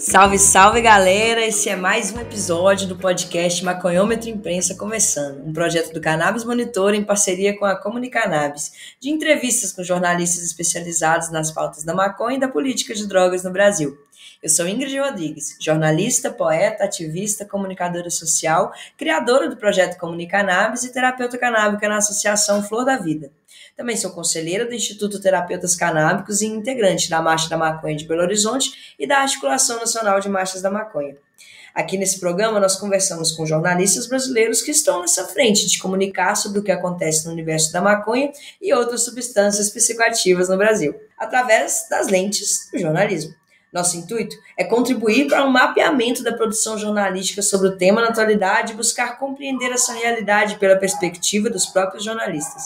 Salve, salve galera! Esse é mais um episódio do podcast Maconhômetro Imprensa começando, um projeto do Cannabis Monitor em parceria com a Comunicannabis, de entrevistas com jornalistas especializados nas pautas da maconha e da política de drogas no Brasil. Eu sou Ingrid Rodrigues, jornalista, poeta, ativista, comunicadora social, criadora do projeto Comunicannabis e terapeuta canábica na Associação Flor da Vida. Também sou conselheira do Instituto Terapeutas Canábicos e integrante da Marcha da Maconha de Belo Horizonte e da Articulação Nacional de Marchas da Maconha. Aqui nesse programa nós conversamos com jornalistas brasileiros que estão nessa frente de comunicar sobre o que acontece no universo da maconha e outras substâncias psicoativas no Brasil, através das lentes do jornalismo. Nosso intuito é contribuir para um mapeamento da produção jornalística sobre o tema na atualidade e buscar compreender essa realidade pela perspectiva dos próprios jornalistas.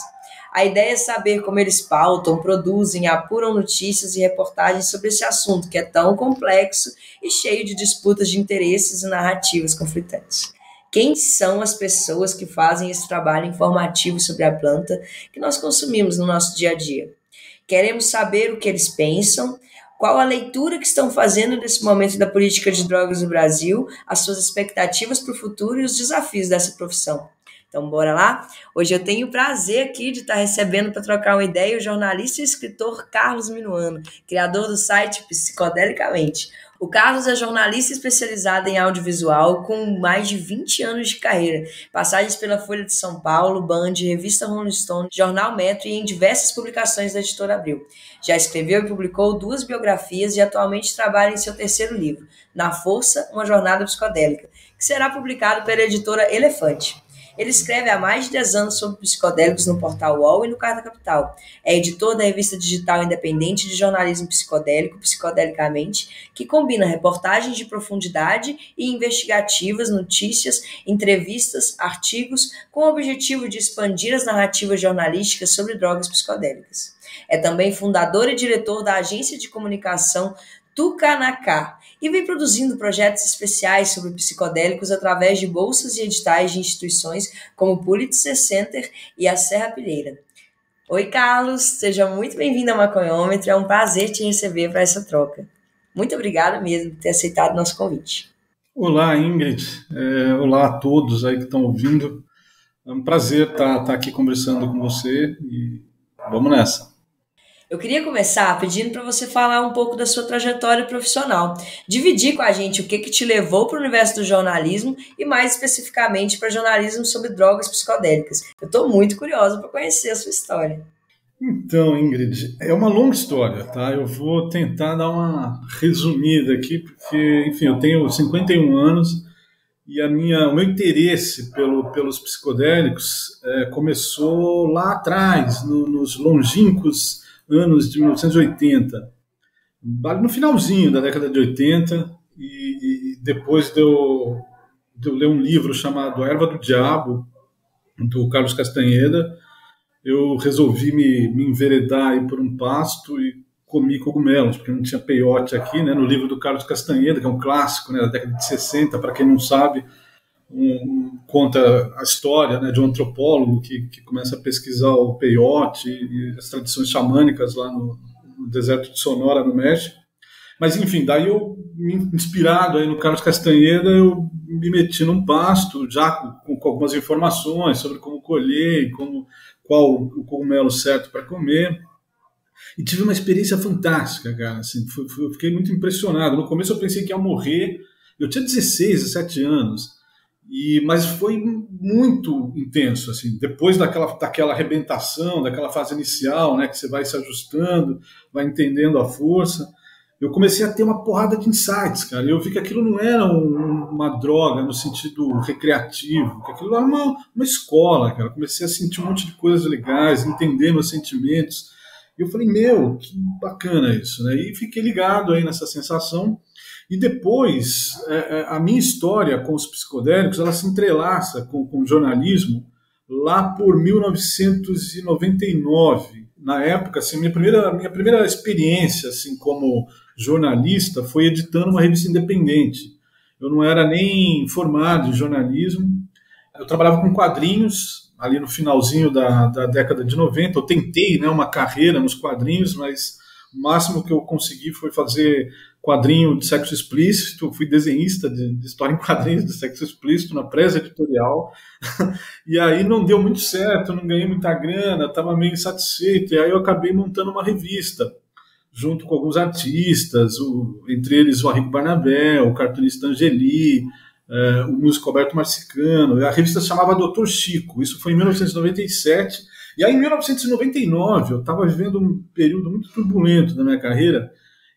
A ideia é saber como eles pautam, produzem, apuram notícias e reportagens sobre esse assunto que é tão complexo e cheio de disputas de interesses e narrativas conflitantes. Quem são as pessoas que fazem esse trabalho informativo sobre a planta que nós consumimos no nosso dia a dia? Queremos saber o que eles pensam, qual a leitura que estão fazendo nesse momento da política de drogas no Brasil, as suas expectativas para o futuro e os desafios dessa profissão. Então, bora lá? Hoje eu tenho o prazer aqui de estar recebendo para trocar uma ideia o jornalista e escritor Carlos Minuano, criador do site Psicodelicamente. O Carlos é jornalista especializado em audiovisual com mais de 20 anos de carreira, passagens pela Folha de São Paulo, Band, Revista Rolling Stone, Jornal Metro e em diversas publicações da Editora Abril. Já escreveu e publicou 2 biografias e atualmente trabalha em seu 3º livro, Na Força, Uma Jornada Psicodélica, que será publicado pela editora Elefante. Ele escreve há mais de 10 anos sobre psicodélicos no portal UOL e no Carta Capital. É editor da revista digital independente de jornalismo psicodélico, Psicodelicamente, que combina reportagens de profundidade e investigativas, notícias, entrevistas, artigos, com o objetivo de expandir as narrativas jornalísticas sobre drogas psicodélicas. É também fundador e diretor da agência de comunicação Tucanaká, e vem produzindo projetos especiais sobre psicodélicos através de bolsas e editais de instituições como o Pulitzer Center e a Serrapilheira. Oi, Carlos, seja muito bem-vindo ao Maconhômetro, é um prazer te receber para essa troca. Muito obrigada mesmo por ter aceitado o nosso convite. Olá, Ingrid, olá a todos aí que estão ouvindo, é um prazer estar aqui conversando com você e vamos nessa. Eu queria começar pedindo para você falar um pouco da sua trajetória profissional, dividir com a gente o que te levou para o universo do jornalismo e mais especificamente para jornalismo sobre drogas psicodélicas. Eu estou muito curiosa para conhecer a sua história. Então, Ingrid, é uma longa história, tá? Eu vou tentar dar uma resumida aqui, porque, enfim, eu tenho 51 anos e o meu interesse pelos psicodélicos começou lá atrás, nos longínquos anos de 1980, no finalzinho da década de 80, e depois de eu ler um livro chamado A Erva do Diabo, do Carlos Castaneda, eu resolvi me enveredar aí por um pasto e comi cogumelos, porque não tinha peiote aqui, né? No livro do Carlos Castaneda, que é um clássico, né, da década de 60, para quem não sabe, conta a história, né, de um antropólogo que começa a pesquisar o peiote e as tradições xamânicas lá no deserto de Sonora, no México. Mas, enfim, daí eu, inspirado aí no Carlos Castaneda, eu me meti num pasto, já com algumas informações sobre como colher, qual o cogumelo certo para comer. E tive uma experiência fantástica, cara. Assim, eu fiquei muito impressionado. No começo eu pensei que ia morrer. Eu tinha 16, 17 anos. Mas foi muito intenso, assim, depois daquela arrebentação, daquela fase inicial, né, que você vai se ajustando, vai entendendo a força, eu comecei a ter uma porrada de insights, cara, e eu vi que aquilo não era uma droga no sentido recreativo, que aquilo era uma escola, cara. Eu comecei a sentir um monte de coisas legais, entender meus sentimentos, e eu falei, que bacana isso, né, e fiquei ligado aí nessa sensação. E depois, a minha história com os psicodélicos, ela se entrelaça com o jornalismo lá por 1999. Na época, assim, minha primeira experiência assim, como jornalista foi editando uma revista independente. Eu não era nem formado em jornalismo, eu trabalhava com quadrinhos ali no finalzinho da década de 90. Eu tentei, né, uma carreira nos quadrinhos, mas O máximo que eu consegui foi fazer quadrinho de sexo explícito, eu fui desenhista de história em quadrinhos de sexo explícito na Presa Editorial, e aí não deu muito certo, não ganhei muita grana, estava meio insatisfeito, e aí eu acabei montando uma revista, junto com alguns artistas, entre eles o Arrigo Barnabé, o cartunista Angeli, o músico Alberto Marcicano. A revista se chamava Doutor Chico, isso foi em 1997, e aí em 1999 eu estava vivendo um período muito turbulento da minha carreira,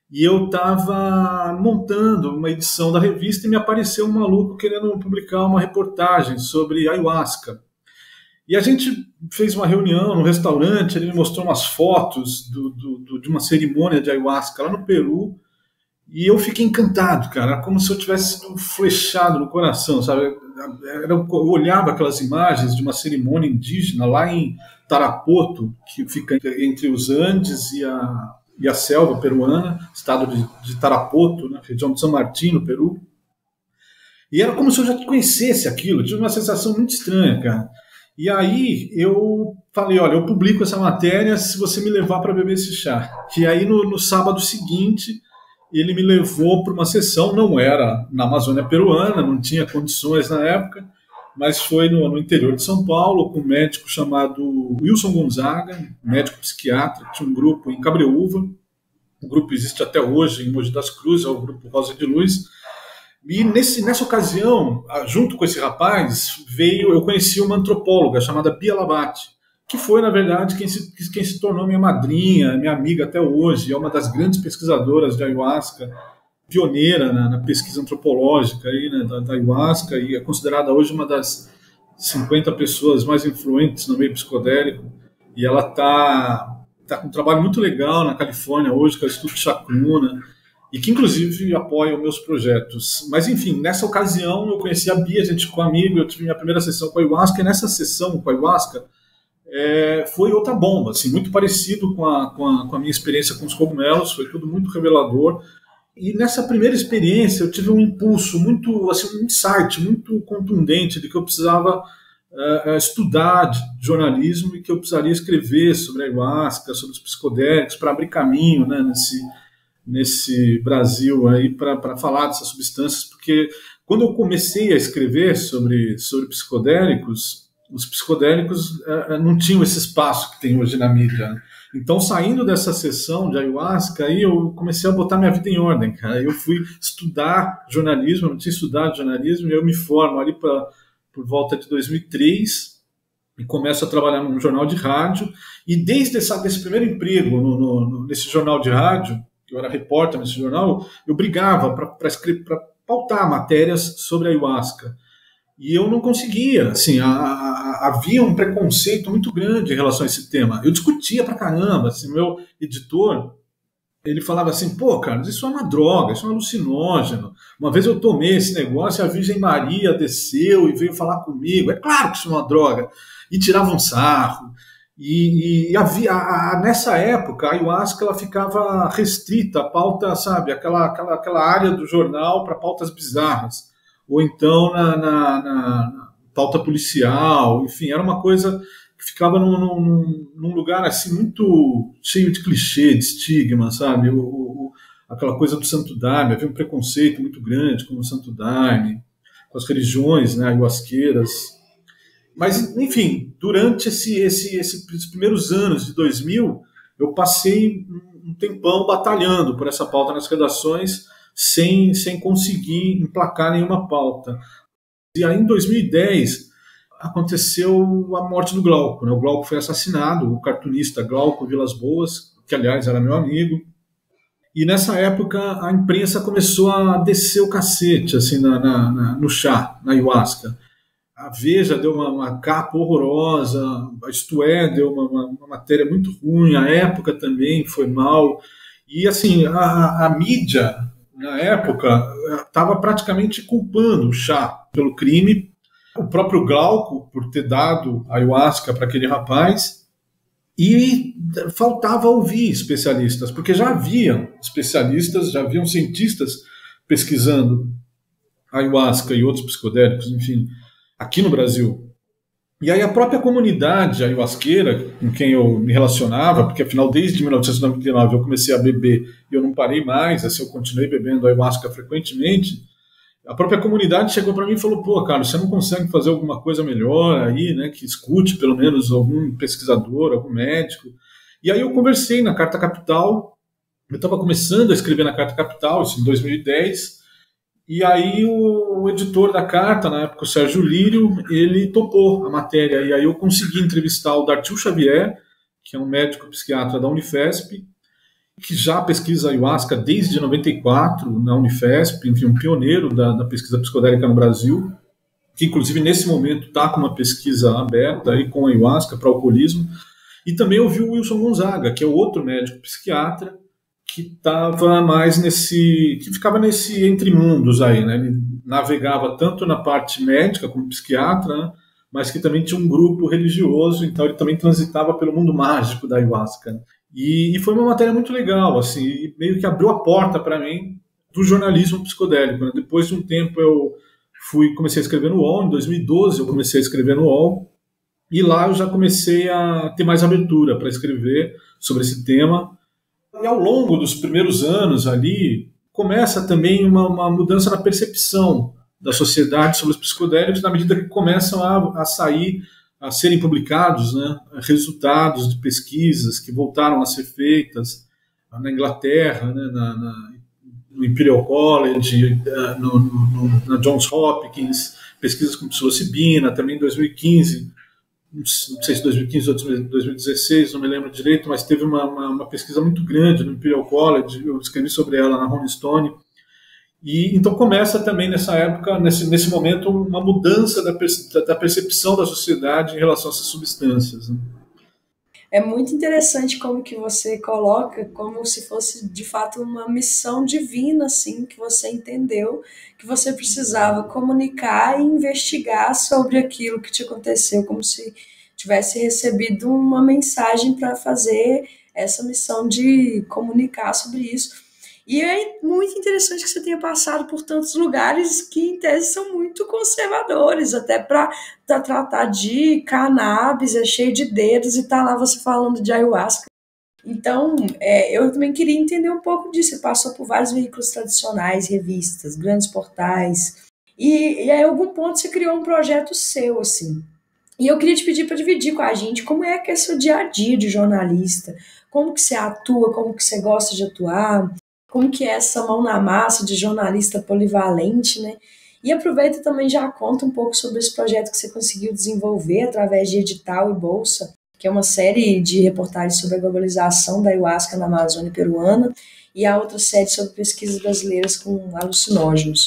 e eu estava montando uma edição da revista e me apareceu um maluco querendo publicar uma reportagem sobre ayahuasca. E a gente fez uma reunião no restaurante, ele me mostrou umas fotos de uma cerimônia de ayahuasca lá no Peru, e eu fiquei encantado, cara, como se eu tivesse sido flechado no coração, sabe? Eu olhava aquelas imagens de uma cerimônia indígena lá em Tarapoto, que fica entre os Andes e a selva peruana, estado de Tarapoto, na região de São Martín, no Peru. E era como se eu já conhecesse aquilo, tive uma sensação muito estranha, cara. E aí eu falei, olha, eu publico essa matéria se você me levar para beber esse chá. E aí no sábado seguinte ele me levou para uma sessão, não era na Amazônia peruana, não tinha condições na época, mas foi no interior de São Paulo, com um médico chamado Wilson Gonzaga, médico psiquiatra, que tinha um grupo em Cabreúva, o grupo existe até hoje em Mogi das Cruzes, é o grupo Rosa de Luz. E nessa ocasião, junto com esse rapaz, eu conheci uma antropóloga chamada Bia Labate, que foi, na verdade, quem se tornou minha madrinha, minha amiga até hoje, é uma das grandes pesquisadoras de ayahuasca, pioneira na pesquisa antropológica aí, né, da ayahuasca, e é considerada hoje uma das 50 pessoas mais influentes no meio psicodélico, e ela está com um trabalho muito legal na Califórnia hoje, que é o Instituto Chacruna, e que inclusive apoia os meus projetos. Mas enfim, nessa ocasião eu conheci a Bia, a gente ficou amigo, eu tive minha primeira sessão com a ayahuasca, e nessa sessão com a ayahuasca foi outra bomba, assim, muito parecido com a minha experiência com os cogumelos, foi tudo muito revelador. E nessa primeira experiência eu tive um impulso muito, assim, um insight muito contundente de que eu precisava estudar jornalismo e que eu precisaria escrever sobre a ayahuasca, sobre os psicodélicos, para abrir caminho, né, nesse Brasil aí para falar dessas substâncias, porque quando eu comecei a escrever sobre psicodélicos, os psicodélicos não tinham esse espaço que tem hoje na mídia, né? Então, saindo dessa sessão de ayahuasca, aí eu comecei a botar minha vida em ordem, cara. Eu fui estudar jornalismo, eu não tinha estudado jornalismo, e eu me formo ali por volta de 2003 e começo a trabalhar num jornal de rádio. E desde esse primeiro emprego nesse jornal de rádio, eu era repórter nesse jornal, eu brigava para pautar matérias sobre ayahuasca. E eu não conseguia, assim, havia um preconceito muito grande em relação a esse tema. Eu discutia pra caramba, assim, meu editor, ele falava assim, pô, Carlos, isso é uma droga, isso é um alucinógeno. Uma vez eu tomei esse negócio e a Virgem Maria desceu e veio falar comigo. É claro que isso é uma droga. E tirava um sarro. E nessa época, a ayahuasca ela ficava restrita à pauta, sabe, aquela área do jornal para pautas bizarras. Ou então na pauta policial, enfim, era uma coisa que ficava num lugar assim muito cheio de clichê, de estigma, sabe? Aquela coisa do Santo Daime, havia um preconceito muito grande com o Santo Daime, com as religiões, né, ayahuasqueiras. Mas, enfim, durante esses primeiros anos de 2000, eu passei um tempão batalhando por essa pauta nas redações, sem conseguir emplacar nenhuma pauta. E aí, em 2010, aconteceu a morte do Glauco, né? O Glauco foi assassinado, o cartunista Glauco Vilas Boas, que, aliás, era meu amigo. E, nessa época, a imprensa começou a descer o cacete assim, no chá, na ayahuasca. A Veja deu uma capa horrorosa, a Isto É deu uma matéria muito ruim, a Época também foi mal. E, assim, a mídia, na época, estava praticamente culpando o chá pelo crime, o próprio Glauco por ter dado ayahuasca para aquele rapaz, e faltava ouvir especialistas, porque já haviam especialistas, já haviam cientistas pesquisando ayahuasca e outros psicodélicos, enfim, aqui no Brasil. E aí a própria comunidade ayahuasqueira com quem eu me relacionava, porque afinal desde 1999 eu comecei a beber e eu não parei mais, assim, eu continuei bebendo ayahuasca frequentemente, a própria comunidade chegou para mim e falou: pô, Carlos, você não consegue fazer alguma coisa melhor aí, né? Que escute pelo menos algum pesquisador, algum médico. E aí eu conversei na Carta Capital, eu estava começando a escrever na Carta Capital, isso em 2010, e aí o editor da Carta, na época o Sérgio Lírio, ele topou a matéria, e aí eu consegui entrevistar o Dartil Xavier, que é um médico psiquiatra da Unifesp, que já pesquisa ayahuasca desde 94 na Unifesp, enfim, um pioneiro da pesquisa psicodélica no Brasil, que inclusive nesse momento está com uma pesquisa aberta aí com ayahuasca para alcoolismo. E também ouvi o Wilson Gonzaga, que é o outro médico psiquiatra que estava mais que ficava nesse entre mundos aí, né? Ele navegava tanto na parte médica como psiquiatra, né? Mas que também tinha um grupo religioso, então ele também transitava pelo mundo mágico da ayahuasca, né? E foi uma matéria muito legal, assim, e meio que abriu a porta para mim do jornalismo psicodélico, né? Depois de um tempo eu comecei a escrever no UOL, em 2012 eu comecei a escrever no UOL, e lá eu já comecei a ter mais abertura para escrever sobre esse tema. E ao longo dos primeiros anos ali, começa também uma mudança na percepção da sociedade sobre os psicodélicos, na medida que começam a sair, a serem publicados, né, resultados de pesquisas que voltaram a ser feitas na Inglaterra, né, no Imperial College, na Johns Hopkins, pesquisas com psilocibina, também em 2015, não sei se 2015 ou 2016, não me lembro direito, mas teve uma pesquisa muito grande no Imperial College, eu escrevi sobre ela na Rolling Stone. E então começa também nessa época, nesse momento, uma mudança da percepção da sociedade em relação a essas substâncias, né? É muito interessante como que você coloca como se fosse de fato uma missão divina, assim, que você entendeu que você precisava comunicar e investigar sobre aquilo que te aconteceu, como se tivesse recebido uma mensagem para fazer essa missão de comunicar sobre isso. E é muito interessante que você tenha passado por tantos lugares que, em tese, são muito conservadores, até para tratar de cannabis, é cheio de dedos, e tá lá você falando de ayahuasca. Então, eu também queria entender um pouco disso. Você passou por vários veículos tradicionais, revistas, grandes portais, e aí, em algum ponto, você criou um projeto seu, assim. E eu queria te pedir para dividir com a gente como é que é seu dia a dia de jornalista, como que você atua, como que você gosta de atuar, como que é essa mão na massa de jornalista polivalente, né? E aproveita também já conta um pouco sobre esse projeto que você conseguiu desenvolver através de edital e bolsa, que é uma série de reportagens sobre a globalização da ayahuasca na Amazônia peruana e a outra série sobre pesquisas brasileiras com alucinógenos.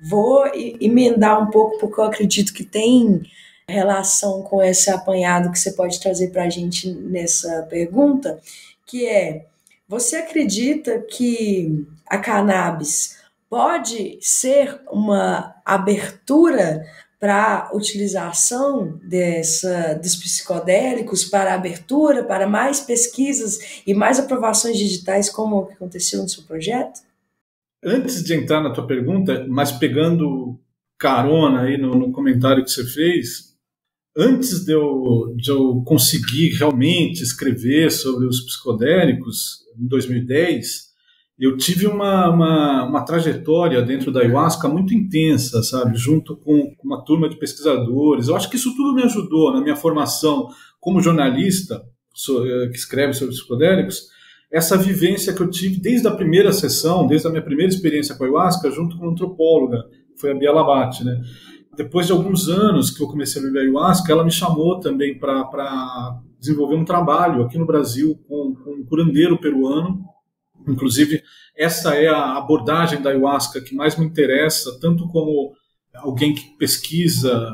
Vou emendar um pouco porque eu acredito que tem relação com esse apanhado que você pode trazer para a gente nessa pergunta, que é: você acredita que a cannabis pode ser uma abertura para a utilização dos psicodélicos, para a abertura, para mais pesquisas e mais aprovações digitais, como o que aconteceu no seu projeto? Antes de entrar na tua pergunta, mas pegando carona aí no comentário que você fez, antes de eu conseguir realmente escrever sobre os psicodélicos, em 2010, eu tive uma trajetória dentro da ayahuasca muito intensa, sabe? Junto com uma turma de pesquisadores. Eu acho que isso tudo me ajudou na minha formação como jornalista que escreve sobre psicodélicos, essa vivência que eu tive desde a primeira sessão, desde a minha primeira experiência com a ayahuasca, junto com uma antropóloga, que foi a Bia Labate, né? Depois de alguns anos que eu comecei a beber ayahuasca, ela me chamou também para desenvolver um trabalho aqui no Brasil com um curandeiro peruano. Inclusive, essa é a abordagem da ayahuasca que mais me interessa, tanto como alguém que pesquisa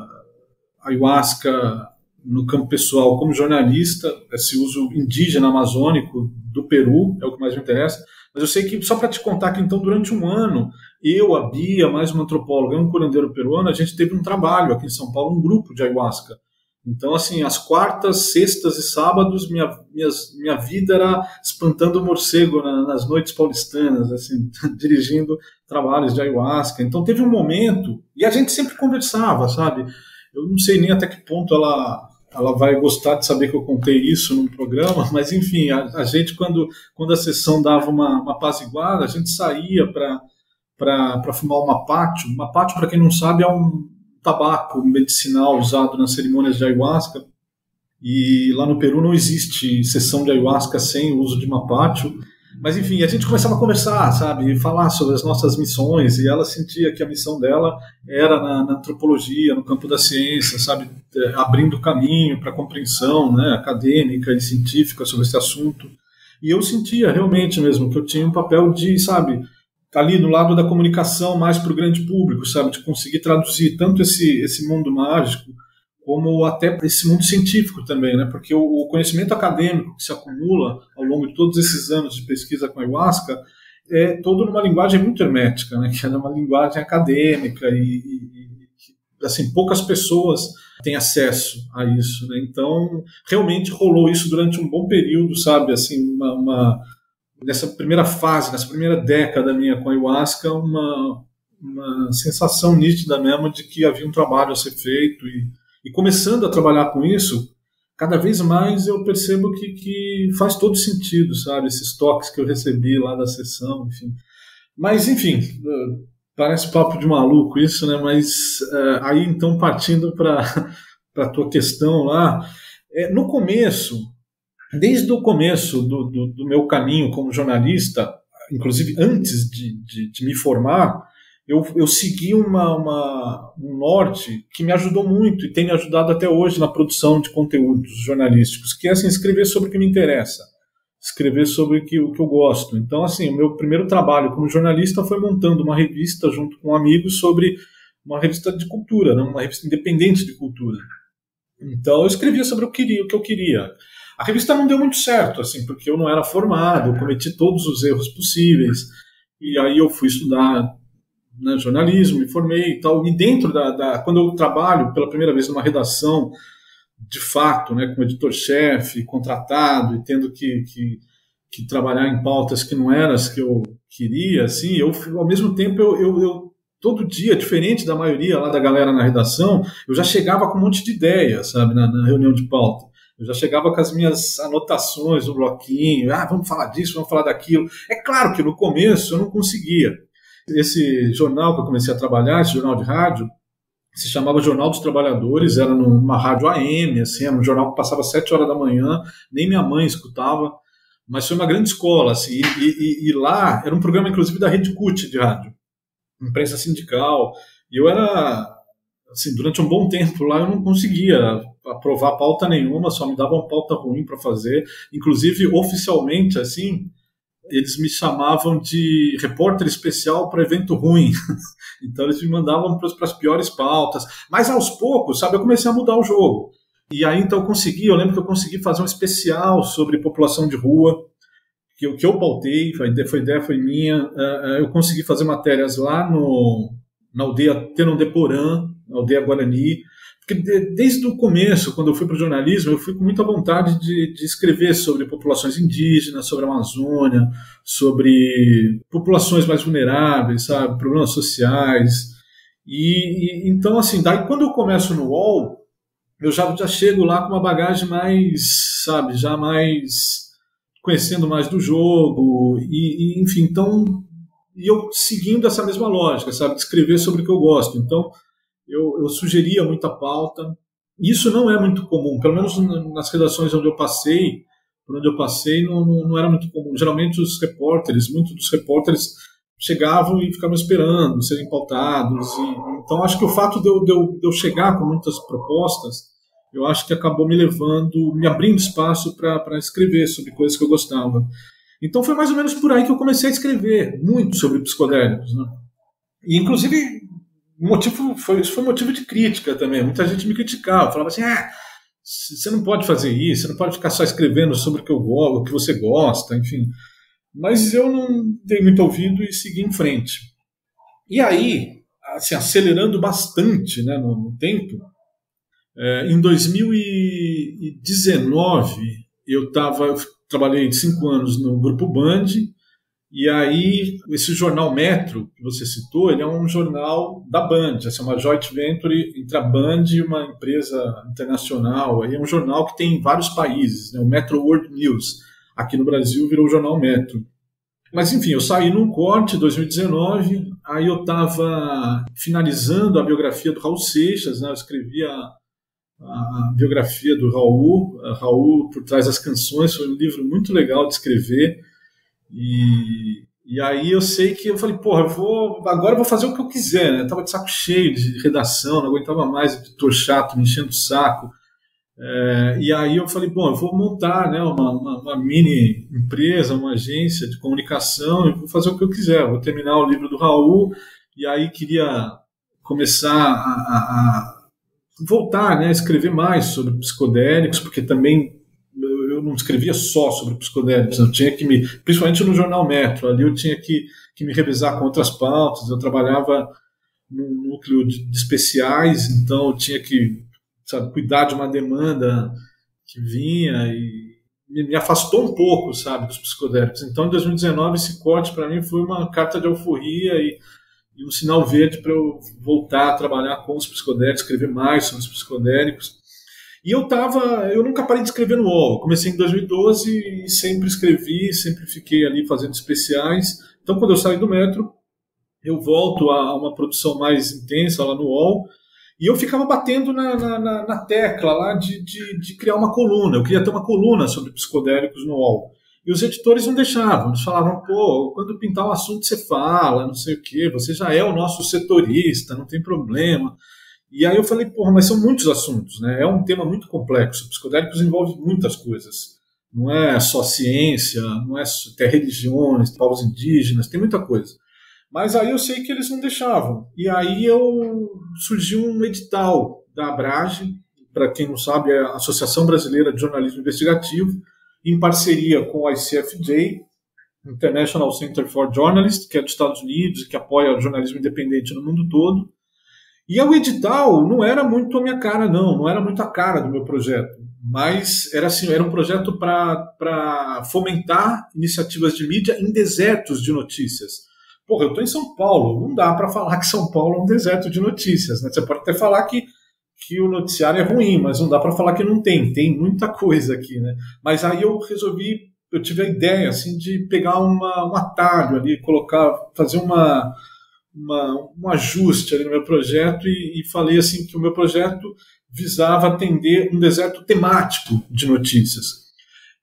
ayahuasca no campo pessoal, como jornalista, esse uso indígena amazônico do Peru é o que mais me interessa. Mas eu sei que, só para te contar que, então, durante um ano, eu, a Bia, mais uma antropóloga e um curandeiro peruano, a gente teve um trabalho aqui em São Paulo, um grupo de ayahuasca. Então, assim, às quartas, sextas e sábados, minha vida era espantando morcego nas noites paulistanas, assim, dirigindo trabalhos de ayahuasca. Então, teve um momento, e a gente sempre conversava, sabe? Eu não sei nem até que ponto ela vai gostar de saber que eu contei isso num programa, mas enfim, a gente, quando a sessão dava uma apaziguada, a gente saía para fumar uma pátio. Uma pátio, para quem não sabe, é um tabaco medicinal usado nas cerimônias de ayahuasca. E lá no Peru não existe sessão de ayahuasca sem o uso de uma pátio. Mas enfim, a gente começava a conversar, sabe, e falar sobre as nossas missões, e ela sentia que a missão dela era na antropologia, no campo da ciência, sabe, abrindo caminho para a compreensão, né, acadêmica e científica sobre esse assunto. E eu sentia realmente mesmo que eu tinha um papel de, sabe, ali do lado da comunicação mais para o grande público, sabe, de conseguir traduzir tanto esse mundo mágico como até esse mundo científico também, né? Porque o conhecimento acadêmico que se acumula ao longo de todos esses anos de pesquisa com ayahuasca é todo numa linguagem muito hermética, né? Que é uma linguagem acadêmica e assim, poucas pessoas têm acesso a isso, né? Então, realmente rolou isso durante um bom período, sabe? Assim, nessa primeira fase, nessa primeira década minha com a ayahuasca, uma sensação nítida mesmo de que havia um trabalho a ser feito e começando a trabalhar com isso, cada vez mais eu percebo que faz todo sentido, sabe? Esses toques que eu recebi lá da sessão, enfim. Mas, enfim, parece papo de maluco isso, né? Mas aí, então, partindo para a tua questão lá, no começo, desde o começo do meu caminho como jornalista, inclusive antes de me formar, eu segui um norte que me ajudou muito e tem me ajudado até hoje na produção de conteúdos jornalísticos, que é assim, escrever sobre o que me interessa, escrever sobre o que eu gosto. Então, assim, o meu primeiro trabalho como jornalista foi montando uma revista junto com amigos sobre uma revista de cultura, né, uma revista independente de cultura. Então, eu escrevia sobre o que eu queria. A revista não deu muito certo, assim, porque eu não era formado, eu cometi todos os erros possíveis, e aí eu fui estudar, né, jornalismo, me formei e tal, e dentro quando eu trabalho pela primeira vez numa redação, de fato, né, como editor-chefe, contratado, e tendo que trabalhar em pautas que não eram as que eu queria, assim, ao mesmo tempo, eu todo dia, diferente da maioria lá da galera na redação, eu já chegava com um monte de ideias, sabe, na reunião de pauta. Eu já chegava com as minhas anotações no bloquinho, vamos falar disso, vamos falar daquilo. É claro que no começo eu não conseguia. Esse jornal que eu comecei a trabalhar, esse jornal de rádio, se chamava Jornal dos Trabalhadores, era numa rádio AM, assim, era um jornal que passava às 7 horas da manhã, nem minha mãe escutava, mas foi uma grande escola, assim, e lá era um programa, inclusive, da Rede CUT de rádio, imprensa sindical, e eu era, assim, durante um bom tempo lá eu não conseguia aprovar pauta nenhuma, só me davam pauta ruim para fazer, inclusive, oficialmente, assim, eles me chamavam de repórter especial para evento ruim. Então eles me mandavam para as piores pautas. Mas aos poucos, sabe, eu comecei a mudar o jogo. E aí então eu lembro que eu consegui fazer um especial sobre população de rua, que eu pautei, foi ideia foi minha. Eu consegui fazer matérias lá na aldeia Tenondeporã, na aldeia Guarani, porque desde o começo, quando eu fui para o jornalismo, eu fui com muita vontade de escrever sobre populações indígenas, sobre a Amazônia, sobre populações mais vulneráveis, sabe, problemas sociais. E então, assim, daí quando eu começo no UOL, eu já chego lá com uma bagagem mais, sabe, já mais conhecendo mais do jogo, enfim, então, e eu seguindo essa mesma lógica, sabe, de escrever sobre o que eu gosto. Então, eu sugeria muita pauta. Isso não é muito comum, pelo menos nas redações onde eu passei, não era muito comum. Geralmente muitos dos repórteres chegavam e ficavam esperando serem pautados. Então acho que o fato de eu chegar com muitas propostas, eu acho que acabou me abrindo espaço para escrever sobre coisas que eu gostava. Então foi mais ou menos por aí que eu comecei a escrever muito sobre psicodélicos, né? E inclusive isso foi motivo de crítica também. Muita gente me criticava, falava assim, você não pode fazer isso, você não pode ficar só escrevendo sobre o que você gosta, enfim. Mas eu não dei muito ouvido e segui em frente. E aí, assim, acelerando bastante, né, no tempo, em 2019, eu trabalhei 5 anos no Grupo Band, E aí, esse jornal Metro, que você citou, ele é um jornal da Band, é uma joint venture entre a Band e uma empresa internacional. Aí é um jornal que tem em vários países, né? O Metro World News. Aqui no Brasil virou o jornal Metro. Mas, enfim, eu saí num corte em 2019, aí eu estava finalizando a biografia do Raul Seixas, né? Eu escrevi a biografia do Raul por trás das canções, foi um livro muito legal de escrever. E aí eu sei que eu falei, porra, agora eu vou fazer o que eu quiser, né? Eu tava de saco cheio de redação, não aguentava mais, editor chato, me enchendo o saco. E aí eu falei, bom, eu vou montar, né, uma mini empresa, uma agência de comunicação, e vou fazer o que eu quiser. Vou terminar o livro do Raul, e aí queria começar a voltar, né, a escrever mais sobre psicodélicos, porque também eu não escrevia só sobre psicodélicos, eu tinha que principalmente no jornal Metro, ali eu tinha que me revezar com outras pautas. Eu trabalhava num núcleo de especiais, então eu tinha que, sabe, cuidar de uma demanda que vinha e me afastou um pouco, sabe, dos psicodélicos. Então, em 2019, esse corte para mim foi uma carta de alforria e um sinal verde para eu voltar a trabalhar com os psicodélicos, escrever mais sobre os psicodélicos. E eu nunca parei de escrever no UOL. Comecei em 2012 e sempre escrevi, sempre fiquei ali fazendo especiais. Então, quando eu saio do Metro, eu volto a uma produção mais intensa lá no UOL. E eu ficava batendo na tecla lá de criar uma coluna. Eu queria ter uma coluna sobre psicodélicos no UOL. E os editores não deixavam. Eles falavam, pô, quando pintar um assunto você fala, não sei o quê, você já é o nosso setorista, não tem problema. E aí eu falei, porra, mas são muitos assuntos, né? É um tema muito complexo. Psicodélicos envolve muitas coisas. Não é só ciência, não é até religiões, povos indígenas, tem muita coisa. Mas aí eu sei que eles não deixavam. E aí surgiu um edital da Abrage, para quem não sabe, é a Associação Brasileira de Jornalismo Investigativo, em parceria com a ICFJ, International Center for Journalists, que é dos Estados Unidos, que apoia o jornalismo independente no mundo todo. E o edital não era muito a minha cara, não era muito a cara do meu projeto, mas era um projeto para fomentar iniciativas de mídia em desertos de notícias. Porra, eu estou em São Paulo, não dá para falar que São Paulo é um deserto de notícias, né? Você pode até falar que o noticiário é ruim, mas não dá para falar que não tem muita coisa aqui, né? Mas aí eu tive a ideia assim, de pegar um atalho ali, fazer um ajuste ali no meu projeto e falei assim que o meu projeto visava atender um deserto temático de notícias.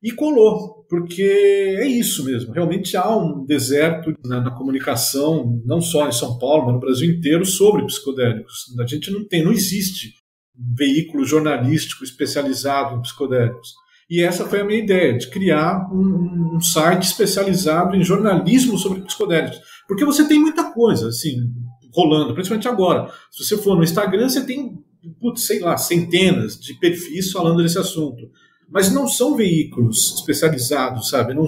E colou, porque é isso mesmo. Realmente há um deserto na comunicação, não só em São Paulo, mas no Brasil inteiro, sobre psicodélicos. A gente não existe um veículo jornalístico especializado em psicodélicos. E essa foi a minha ideia, de criar um site especializado em jornalismo sobre psicodélicos. Porque você tem muita coisa assim rolando, principalmente agora. Se você for no Instagram, você tem, centenas de perfis falando desse assunto. Mas não são veículos especializados, sabe? Não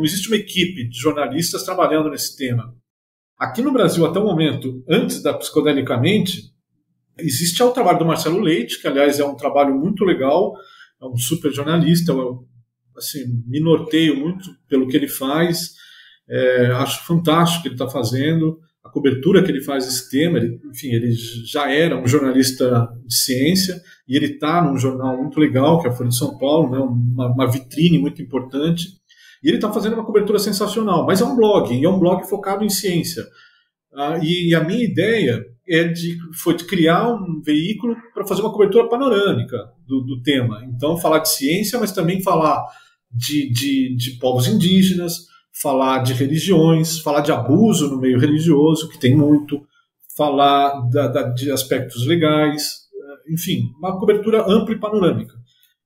existe uma equipe de jornalistas trabalhando nesse tema. Aqui no Brasil, até o momento, antes da Psicodelicamente, existe o trabalho do Marcelo Leite, que, aliás, é um trabalho muito legal, é um super jornalista, me norteio muito pelo que ele faz, acho fantástico o que ele está fazendo, a cobertura que ele faz desse tema. Ele já era um jornalista de ciência e ele está num jornal muito legal, que é a Folha de São Paulo, né, uma vitrine muito importante, e ele está fazendo uma cobertura sensacional, mas é um blog focado em ciência. E a minha ideia foi de criar um veículo para fazer uma cobertura panorâmica do tema. Então, falar de ciência, mas também falar de povos indígenas, falar de religiões, falar de abuso no meio religioso, que tem muito, falar de aspectos legais, enfim, uma cobertura ampla e panorâmica.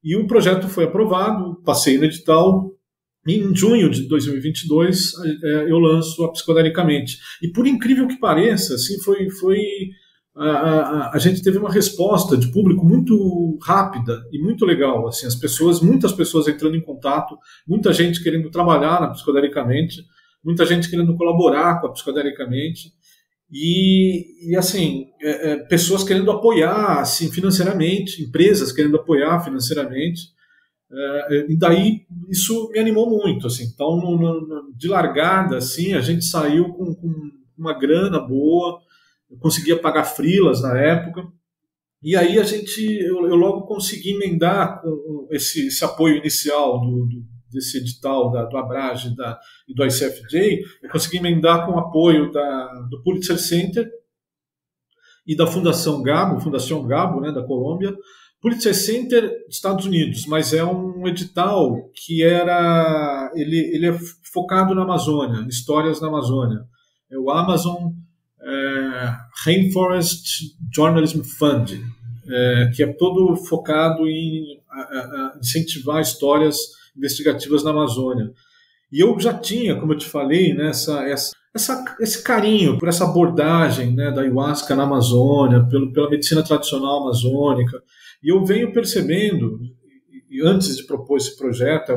E o projeto foi aprovado, passei no edital. Em junho de 2022, eu lanço a Psicodelicamente. E por incrível que pareça, assim, a gente teve uma resposta de público muito rápida e muito legal. Assim, muitas pessoas entrando em contato, muita gente querendo trabalhar na Psicodelicamente, muita gente querendo colaborar com a Psicodelicamente. E pessoas querendo apoiar assim, financeiramente, empresas querendo apoiar financeiramente. E daí isso me animou muito, assim. Então, de largada, assim, a gente saiu com uma grana boa, eu conseguia pagar freelas na época, e aí eu logo consegui emendar com esse apoio inicial desse edital do Abrage e do ICFJ, eu consegui emendar com o apoio do Pulitzer Center e da Fundação Gabo, né, da Colômbia. Pulitzer Center, Estados Unidos, mas é um edital que ele é focado na Amazônia, histórias na Amazônia. É o Amazon Rainforest Journalism Fund, que é todo focado em incentivar histórias investigativas na Amazônia. E eu já tinha, como eu te falei, né, esse carinho por essa abordagem, né, da ayahuasca na Amazônia, pela medicina tradicional amazônica. E eu venho percebendo, antes de propor esse projeto,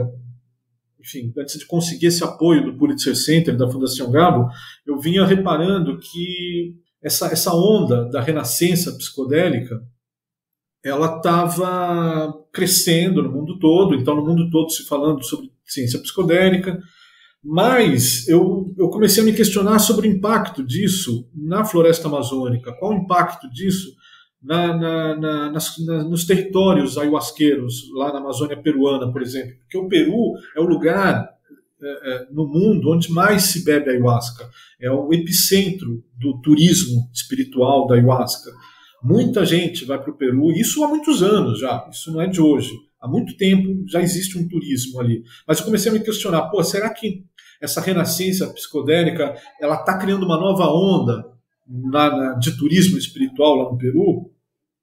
enfim, antes de conseguir esse apoio do Pulitzer Center, da Fundação Gabo, eu vinha reparando que essa onda da renascença psicodélica, ela estava crescendo no mundo todo, então no mundo todo se falando sobre ciência psicodélica, mas eu comecei a me questionar sobre o impacto disso na floresta amazônica, qual o impacto disso nos territórios ayahuasqueiros, lá na Amazônia peruana, por exemplo, porque o Peru é o lugar no mundo onde mais se bebe ayahuasca, é o epicentro do turismo espiritual da ayahuasca. Muita gente vai para o Peru, isso há muitos anos já, isso não é de hoje, há muito tempo já existe um turismo ali. Mas eu comecei a me questionar, será que essa renascença psicodélica ela está criando uma nova onda de turismo espiritual lá no Peru?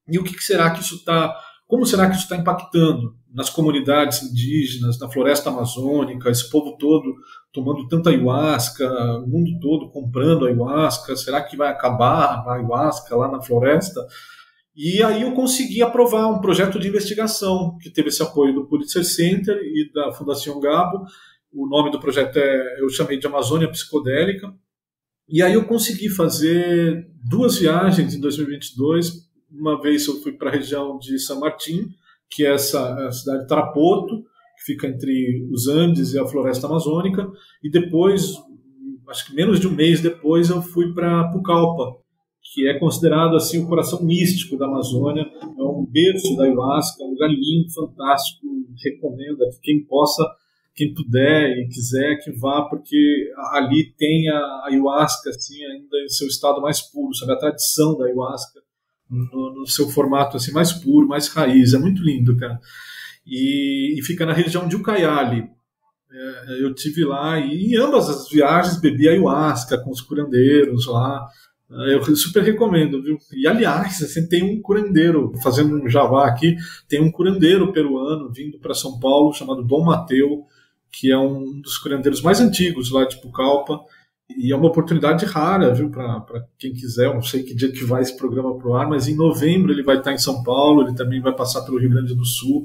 E o que será que isso está, como será que isso está impactando nas comunidades indígenas, na floresta amazônica, esse povo todo tomando tanta ayahuasca, o mundo todo comprando ayahuasca, será que vai acabar a ayahuasca lá na floresta? E aí eu consegui aprovar um projeto de investigação que teve esse apoio do Pulitzer Center e da Fundação Gabo. O nome do projeto eu chamei de Amazônia Psicodélica. E aí eu consegui fazer 2 viagens em 2022. Uma vez eu fui para a região de San Martín, que é a cidade de Tarapoto, que fica entre os Andes e a floresta amazônica, e depois, acho que menos de um mês depois, eu fui para Pucallpa, que é considerado assim o coração místico da Amazônia, é um berço da ayahuasca, um lugar lindo, fantástico, recomendo que quem puder e quiser que vá, porque ali tem a ayahuasca assim, ainda em seu estado mais puro, sabe, a tradição da ayahuasca no seu formato assim, mais puro, mais raiz, é muito lindo, cara. E fica na região de Ucayali. Eu tive lá e em ambas as viagens bebi ayahuasca com os curandeiros lá. Eu super recomendo, viu? E aliás, assim, tem um curandeiro, fazendo um jabá aqui, tem um curandeiro peruano vindo para São Paulo chamado Dom Mateu, que é um dos curandeiros mais antigos lá de Pucallpa. E é uma oportunidade rara, viu, para quem quiser. Eu não sei que dia que vai esse programa pro ar, mas em novembro ele vai estar em São Paulo, ele também vai passar pelo Rio Grande do Sul.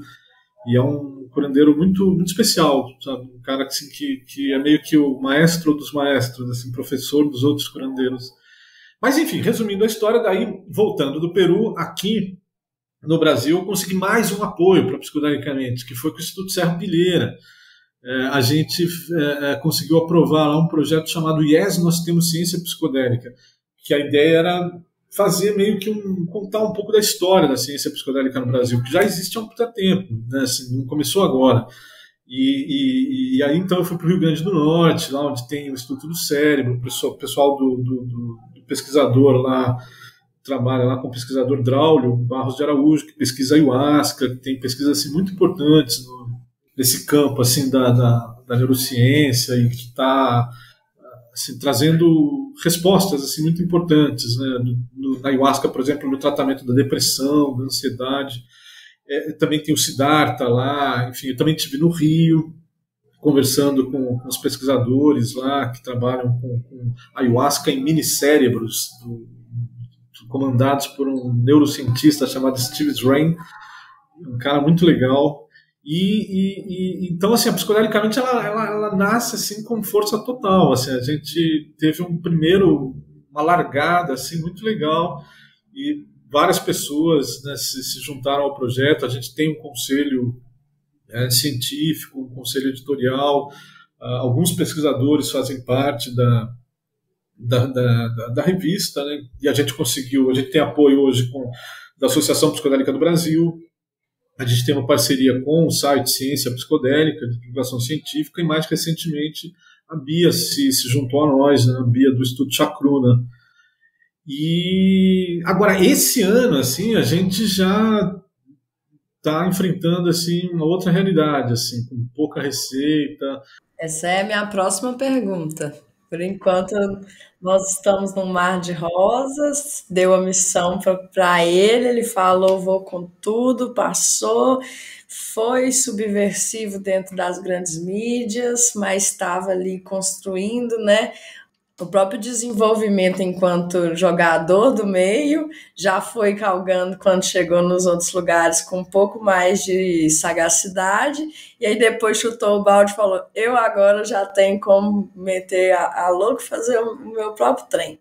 E é um curandeiro muito, muito especial, sabe? Um cara assim, que é meio que o maestro dos maestros, assim, professor dos outros curandeiros. Mas, enfim, resumindo a história, daí, voltando do Peru, aqui no Brasil, eu consegui mais um apoio para Psicodelicamente, que foi com o Instituto Serra Pilheira. A gente conseguiu aprovar lá um projeto chamado Yes, Nós Temos Ciência Psicodélica, que a ideia era fazer meio que contar um pouco da história da ciência psicodélica no Brasil, que já existe há muito tempo, né? Assim, não começou agora. E aí então eu fui para o Rio Grande do Norte, lá onde tem o Instituto do Cérebro, o pessoal do pesquisador lá, trabalha lá com o pesquisador Draulio Barros de Araújo, que pesquisa ayahuasca, que tem pesquisas assim, muito importantes nesse campo assim, da neurociência, e que está assim, trazendo respostas assim, muito importantes, né? Na ayahuasca, por exemplo, no tratamento da depressão, da ansiedade. Também tem o Siddhartha lá, enfim, eu também estive no Rio, conversando com os pesquisadores lá, que trabalham com ayahuasca em minicérebros, comandados por um neurocientista chamado Steve Drain, um cara muito legal. Então, assim, a Psicodelicamente ela nasce assim, com força total. Assim, a gente teve uma largada assim, muito legal, e várias pessoas, né, se juntaram ao projeto. A gente tem um conselho científico, um conselho editorial, alguns pesquisadores fazem parte da revista, né? E a gente tem apoio hoje da Associação Psicodélica do Brasil, a gente tem uma parceria com o site Ciência Psicodélica, de divulgação científica, e mais recentemente a Bia se juntou a nós, né? A Bia do Estudo Chacruna. E agora, esse ano, assim, a gente já está enfrentando assim, uma outra realidade, assim, com pouca receita. Essa é a minha próxima pergunta. Por enquanto, nós estamos num mar de rosas, deu a missão para ele falou, vou com tudo, passou, foi subversivo dentro das grandes mídias, mas estava ali construindo, né? O próprio desenvolvimento enquanto jogador do meio já foi galgando quando chegou nos outros lugares com um pouco mais de sagacidade, e aí depois chutou o balde e falou, eu agora já tenho como meter a louco e fazer o meu próprio trem.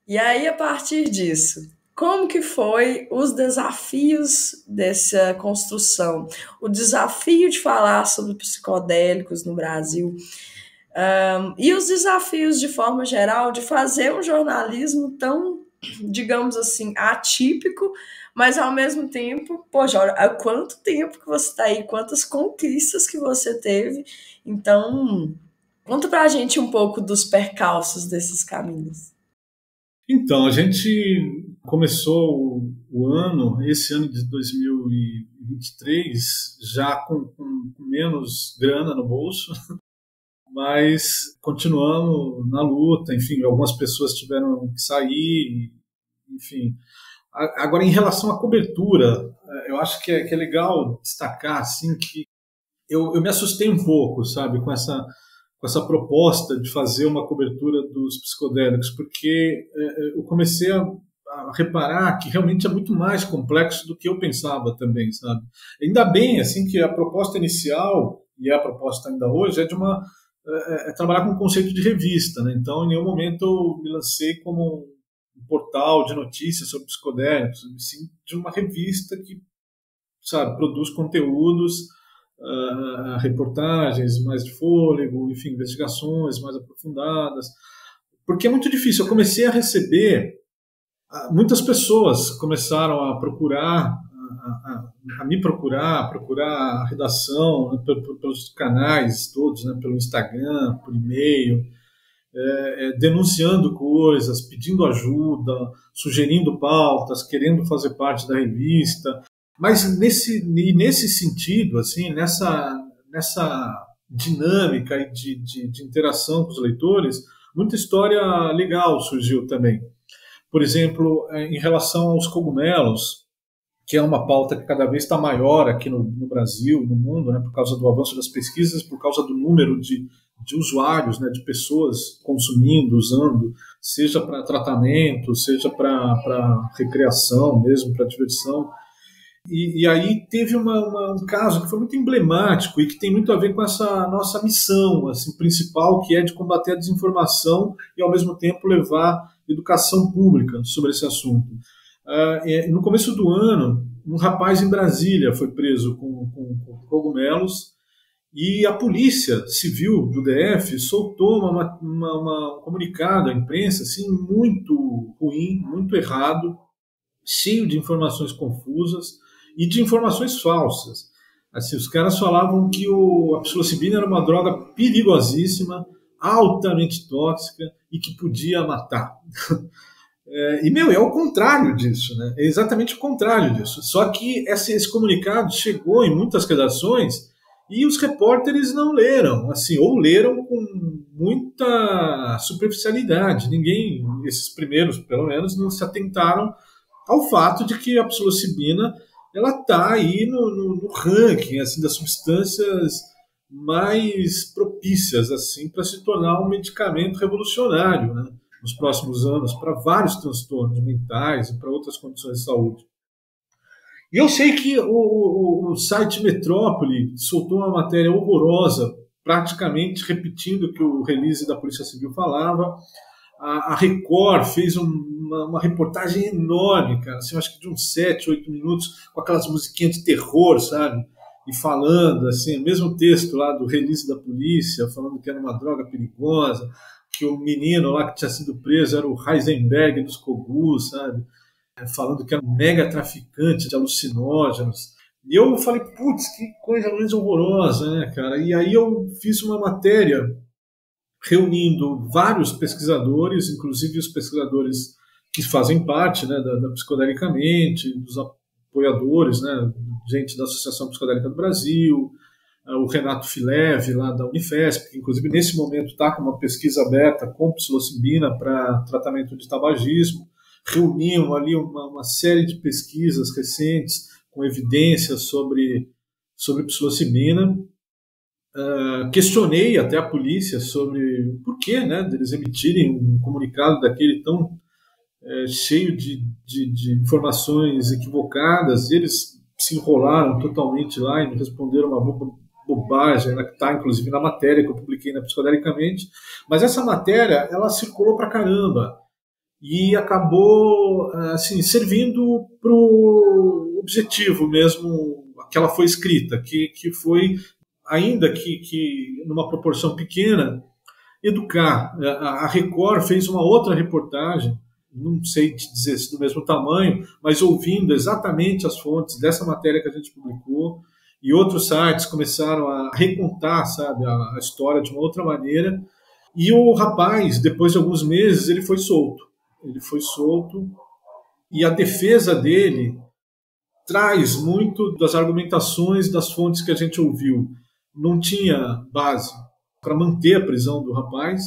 E aí, a partir disso, como que foi os desafios dessa construção? O desafio de falar sobre psicodélicos no Brasil, e os desafios, de forma geral, de fazer um jornalismo tão, digamos assim, atípico, mas ao mesmo tempo, poxa, olha, há quanto tempo que você está aí, quantas conquistas que você teve. Então, conta pra gente um pouco dos percalços desses caminhos. Então, a gente começou esse ano de 2023, já com menos grana no bolso, mas continuamos na luta, enfim, algumas pessoas tiveram que sair, enfim. Agora, em relação à cobertura, eu acho que é legal destacar assim, que eu me assustei um pouco, sabe, com essa proposta de fazer uma cobertura dos psicodélicos, porque eu comecei a reparar que realmente é muito mais complexo do que eu pensava também, sabe. Ainda bem assim, que a proposta inicial, e a proposta ainda hoje, é trabalhar com o conceito de revista, né? Então, em nenhum momento eu me lancei como um portal de notícias sobre psicodélicos, sim, de uma revista que, sabe, produz conteúdos, reportagens mais de fôlego, enfim, investigações mais aprofundadas, porque é muito difícil. Eu comecei a receber, muitas pessoas começaram a procurar, a me procurar a redação, né, pelos canais todos, né, pelo Instagram, por e-mail, denunciando coisas, pedindo ajuda, sugerindo pautas, querendo fazer parte da revista. Mas nesse sentido, assim, nessa dinâmica de interação com os leitores, muita história legal surgiu também. Por exemplo, em relação aos cogumelos, que é uma pauta que cada vez está maior aqui no Brasil e no mundo, né, por causa do avanço das pesquisas, por causa do número de usuários, né, de pessoas consumindo, usando, seja para tratamento, seja para recreação mesmo, para diversão. E aí teve um caso que foi muito emblemático e que tem muito a ver com essa nossa missão assim, principal, que é de combater a desinformação e, ao mesmo tempo, levar educação pública sobre esse assunto. No começo do ano, um rapaz em Brasília foi preso com cogumelos e a Polícia Civil do DF soltou um comunicado à imprensa assim, muito ruim, muito errado, cheio de informações confusas e de informações falsas. Assim, os caras falavam que a psilocibina era uma droga perigosíssima, altamente tóxica e que podia matar. É o contrário disso, né? É exatamente o contrário disso. Só que esse comunicado chegou em muitas redações e os repórteres não leram, assim, ou leram com muita superficialidade. Esses primeiros, pelo menos, não se atentaram ao fato de que a psilocibina ela está aí no ranking assim, das substâncias mais propícias assim, para se tornar um medicamento revolucionário, né, nos próximos anos, para vários transtornos mentais e para outras condições de saúde. E eu sei que o site Metrópole soltou uma matéria horrorosa, praticamente repetindo o que o release da Polícia Civil falava. A Record fez uma reportagem enorme, cara, assim, acho que de uns 7, 8 minutos, com aquelas musiquinhas de terror, sabe? e falando, assim, o mesmo texto lá do release da polícia, falando que era uma droga perigosa, que o menino lá que tinha sido preso era o Heisenberg dos Kogus, sabe? Falando que era um mega traficante de alucinógenos. E eu falei, putz, que coisa mais horrorosa, né, cara? E aí eu fiz uma matéria reunindo vários pesquisadores, inclusive os pesquisadores que fazem parte, né, da Psicodelicamente, dos apoiadores, né, gente da Associação Psicodélica do Brasil, o Renato Filev, lá da Unifesp, que inclusive nesse momento está com uma pesquisa aberta com psilocibina para tratamento de tabagismo. Reuniam ali uma série de pesquisas recentes com evidências sobre psilocibina. Questionei até a polícia sobre o porquê, né, deles emitirem um comunicado daquele tão cheio de informações equivocadas, e eles se enrolaram totalmente lá e me responderam uma bobagem, que está inclusive na matéria que eu publiquei na Psicodelicamente, mas essa matéria ela circulou pra caramba e acabou assim, servindo para o objetivo mesmo que ela foi escrita, que foi, ainda que numa proporção pequena, educar. A Record fez uma outra reportagem, não sei te dizer se do mesmo tamanho, mas ouvindo exatamente as fontes dessa matéria que a gente publicou, e outros sites começaram a recontar, sabe, a história de uma outra maneira, e o rapaz, depois de alguns meses, ele foi solto. Ele foi solto, e a defesa dele traz muito das argumentações das fontes que a gente ouviu. Não tinha base para manter a prisão do rapaz,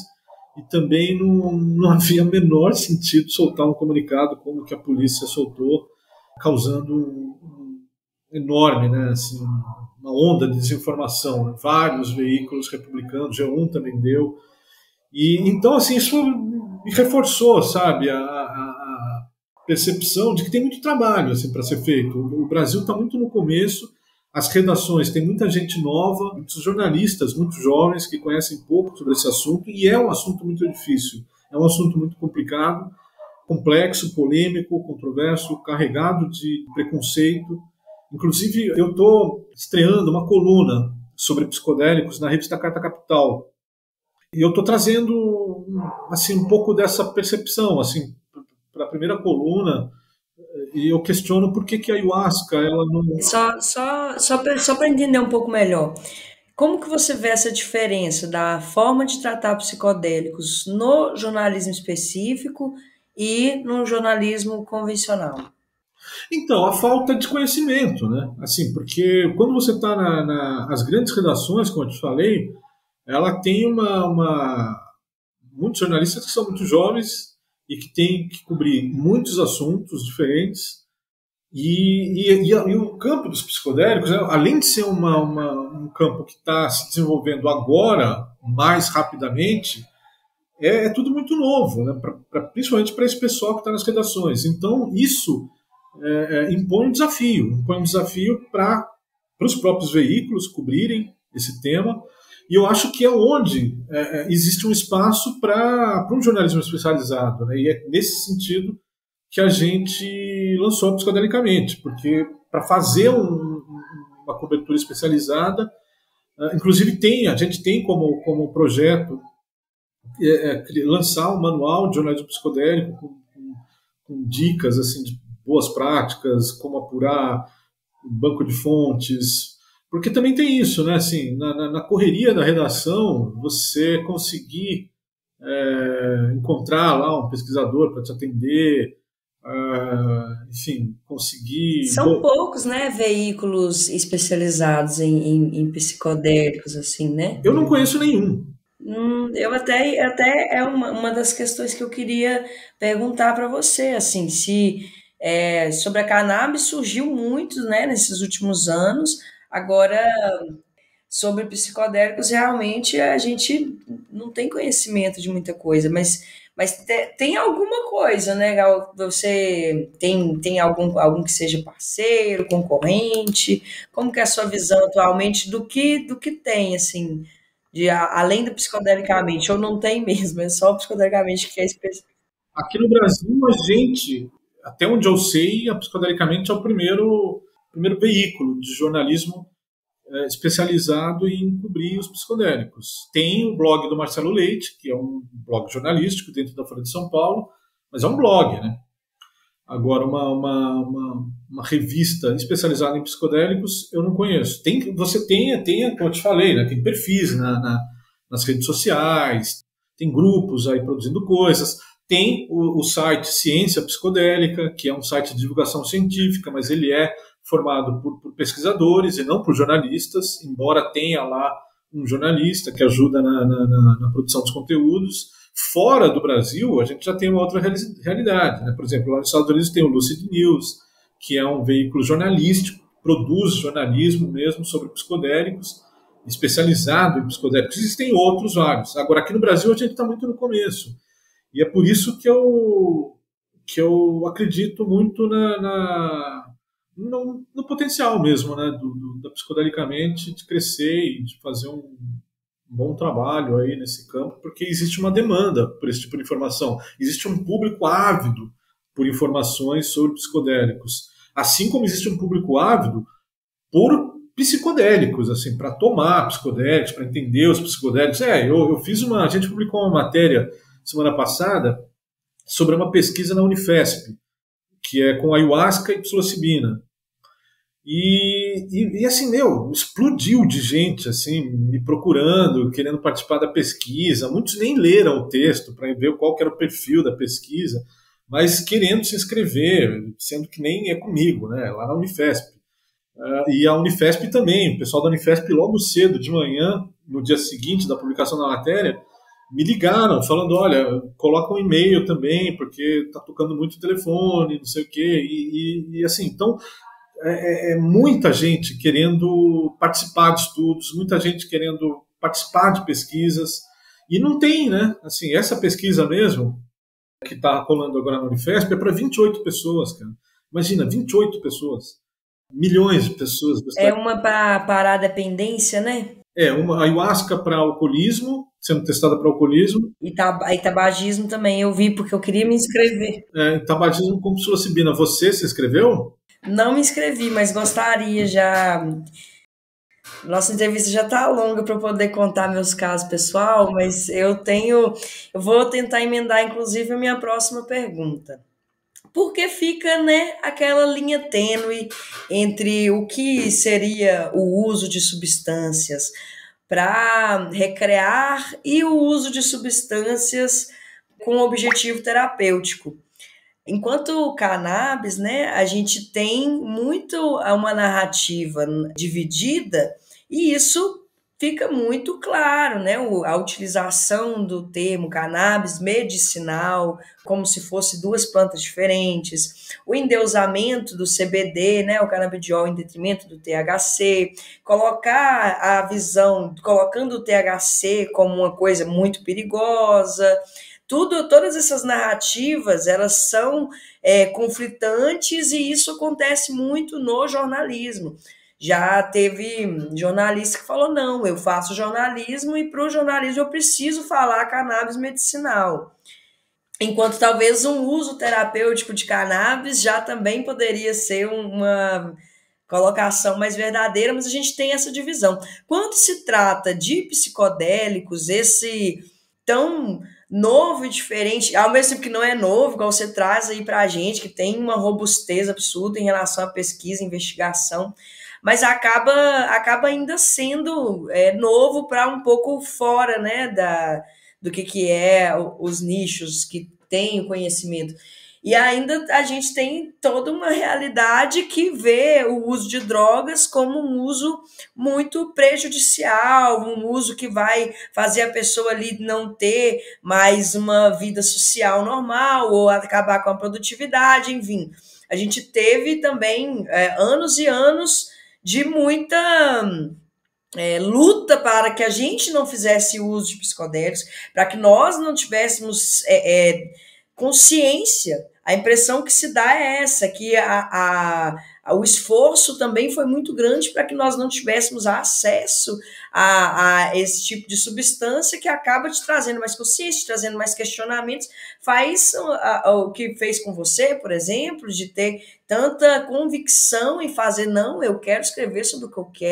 e também não havia menor sentido soltar um comunicado como o que a polícia soltou, causando um enorme, né, assim, uma onda de desinformação, né? Vários veículos republicanos, G1 também deu, e então assim isso me reforçou, sabe, a percepção de que tem muito trabalho assim para ser feito. O Brasil está muito no começo, as redações tem muita gente nova, muitos jornalistas muito jovens que conhecem pouco sobre esse assunto, e é um assunto muito difícil, é um assunto muito complicado, complexo, polêmico, controverso, carregado de preconceito. Inclusive, eu estou estreando uma coluna sobre psicodélicos na revista Carta Capital. E eu estou trazendo assim, um pouco dessa percepção assim, para a primeira coluna, e eu questiono por que a ayahuasca ela não... Só para entender um pouco melhor, como que você vê essa diferença da forma de tratar psicodélicos no jornalismo específico e no jornalismo convencional? Então, a falta de conhecimento, né? Assim, porque quando você está nas grandes redações, como eu te falei, ela tem muitos jornalistas que são muito jovens e que têm que cobrir muitos assuntos diferentes. E o campo dos psicodélicos, além de ser um campo que está se desenvolvendo agora, mais rapidamente, é tudo muito novo, né? Principalmente para esse pessoal que está nas redações. Então, isso impõe um desafio para os próprios veículos cobrirem esse tema. E eu acho que é onde existe um espaço para um jornalismo especializado, né? E é nesse sentido que a gente lançou Psicodelicamente, porque para fazer uma cobertura especializada, inclusive a gente tem como projeto lançar um manual de jornalismo psicodélico com dicas assim, de boas práticas, como apurar o banco de fontes, porque também tem isso, né? Assim, na correria da redação, você conseguir encontrar lá um pesquisador para te atender, enfim, conseguir... São poucos, né, veículos especializados em psicodélicos, assim, né? Eu não conheço nenhum. Eu até é uma das questões que eu queria perguntar para você, assim, se sobre a cannabis surgiu muito, né, nesses últimos anos. Agora, sobre psicodélicos, realmente a gente não tem conhecimento de muita coisa, mas tem alguma coisa, né, Gal? Você tem algum que seja parceiro, concorrente? Como que é a sua visão atualmente do que tem, assim, além do psicodelicamente, ou não tem mesmo, é só o psicodelicamente que é específico? Aqui no Brasil, a gente, até onde eu sei, a Psicodelicamente é o primeiro veículo de jornalismo especializado em cobrir os psicodélicos. Tem o blog do Marcelo Leite, que é um blog jornalístico dentro da Folha de São Paulo, mas é um blog, né? Agora, uma revista especializada em psicodélicos, eu não conheço. Você tem, como eu te falei, né? Tem perfis nas redes sociais, tem grupos aí produzindo coisas, tem o site Ciência Psicodélica, que é um site de divulgação científica, mas ele é formado por pesquisadores e não por jornalistas, embora tenha lá um jornalista que ajuda na produção dos conteúdos. Fora do Brasil, a gente já tem uma outra realidade, né? Por exemplo, lá nos Estados Unidos tem o Lucid News, que é um veículo jornalístico, produz jornalismo mesmo sobre psicodélicos, especializado em psicodélicos. Existem outros vários. Agora, aqui no Brasil, a gente está muito no começo. E é por isso que eu acredito muito no potencial mesmo, né, da psicodelicamente de crescer e de fazer um bom trabalho aí nesse campo, porque existe uma demanda por esse tipo de informação. Existe um público ávido por informações sobre psicodélicos. Assim como existe um público ávido por psicodélicos, assim, para tomar psicodélicos, para entender os psicodélicos. A gente publicou uma matéria semana passada sobre uma pesquisa na Unifesp, que é com ayahuasca e psilocibina. E assim, explodiu de gente, assim, me procurando, querendo participar da pesquisa. Muitos nem leram o texto para ver qual que era o perfil da pesquisa, mas querendo se inscrever, sendo que nem é comigo, né, lá na Unifesp. E a Unifesp também, o pessoal da Unifesp logo cedo, de manhã, no dia seguinte da publicação da matéria, me ligaram falando, olha, coloca um e-mail também, porque está tocando muito o telefone, não sei o quê, e assim, então muita gente querendo participar de estudos, muita gente querendo participar de pesquisas, e não tem, né, assim, essa pesquisa mesmo, que está rolando agora na Unifesp, é para 28 pessoas, cara. Imagina, 28 pessoas. Milhões de pessoas. É uma para parar a dependência, né? Uma ayahuasca para alcoolismo, sendo testada para alcoolismo. E tabagismo também, eu vi porque eu queria me inscrever. Tabagismo com psilocibina. Você se inscreveu? Não me inscrevi, mas gostaria já. Nossa entrevista já está longa para eu poder contar meus casos pessoal, mas eu vou tentar emendar, inclusive, a minha próxima pergunta. Porque fica, né, aquela linha tênue entre o que seria o uso de substâncias para recrear e o uso de substâncias com objetivo terapêutico. Enquanto o cannabis, né, a gente tem muito uma narrativa dividida e isso fica muito claro, né? A utilização do termo cannabis medicinal, como se fosse duas plantas diferentes, o endeusamento do CBD, né? O canabidiol em detrimento do THC, colocar a visão, colocando o THC como uma coisa muito perigosa. Todas essas narrativas, elas são conflitantes e isso acontece muito no jornalismo. Já teve jornalista que falou, não, eu faço jornalismo e para o jornalismo eu preciso falar cannabis medicinal. Enquanto talvez um uso terapêutico de cannabis já também poderia ser uma colocação mais verdadeira, mas a gente tem essa divisão. Quando se trata de psicodélicos, esse tão novo e diferente, ao mesmo tempo que não é novo, igual você traz aí para a gente, que tem uma robustez absurda em relação à pesquisa e investigação, mas acaba ainda sendo novo para um pouco fora, né, do que é os nichos que tem o conhecimento. E ainda a gente tem toda uma realidade que vê o uso de drogas como um uso muito prejudicial, um uso que vai fazer a pessoa ali não ter mais uma vida social normal ou acabar com a produtividade, enfim. A gente teve também anos e anos de muita luta para que a gente não fizesse uso de psicodélicos, para que nós não tivéssemos consciência. A impressão que se dá é essa, que o esforço também foi muito grande para que nós não tivéssemos acesso a esse tipo de substância que acaba te trazendo mais consciência, te trazendo mais questionamentos, faz o que fez com você, por exemplo, de ter tanta convicção em fazer, não, eu quero escrever sobre o que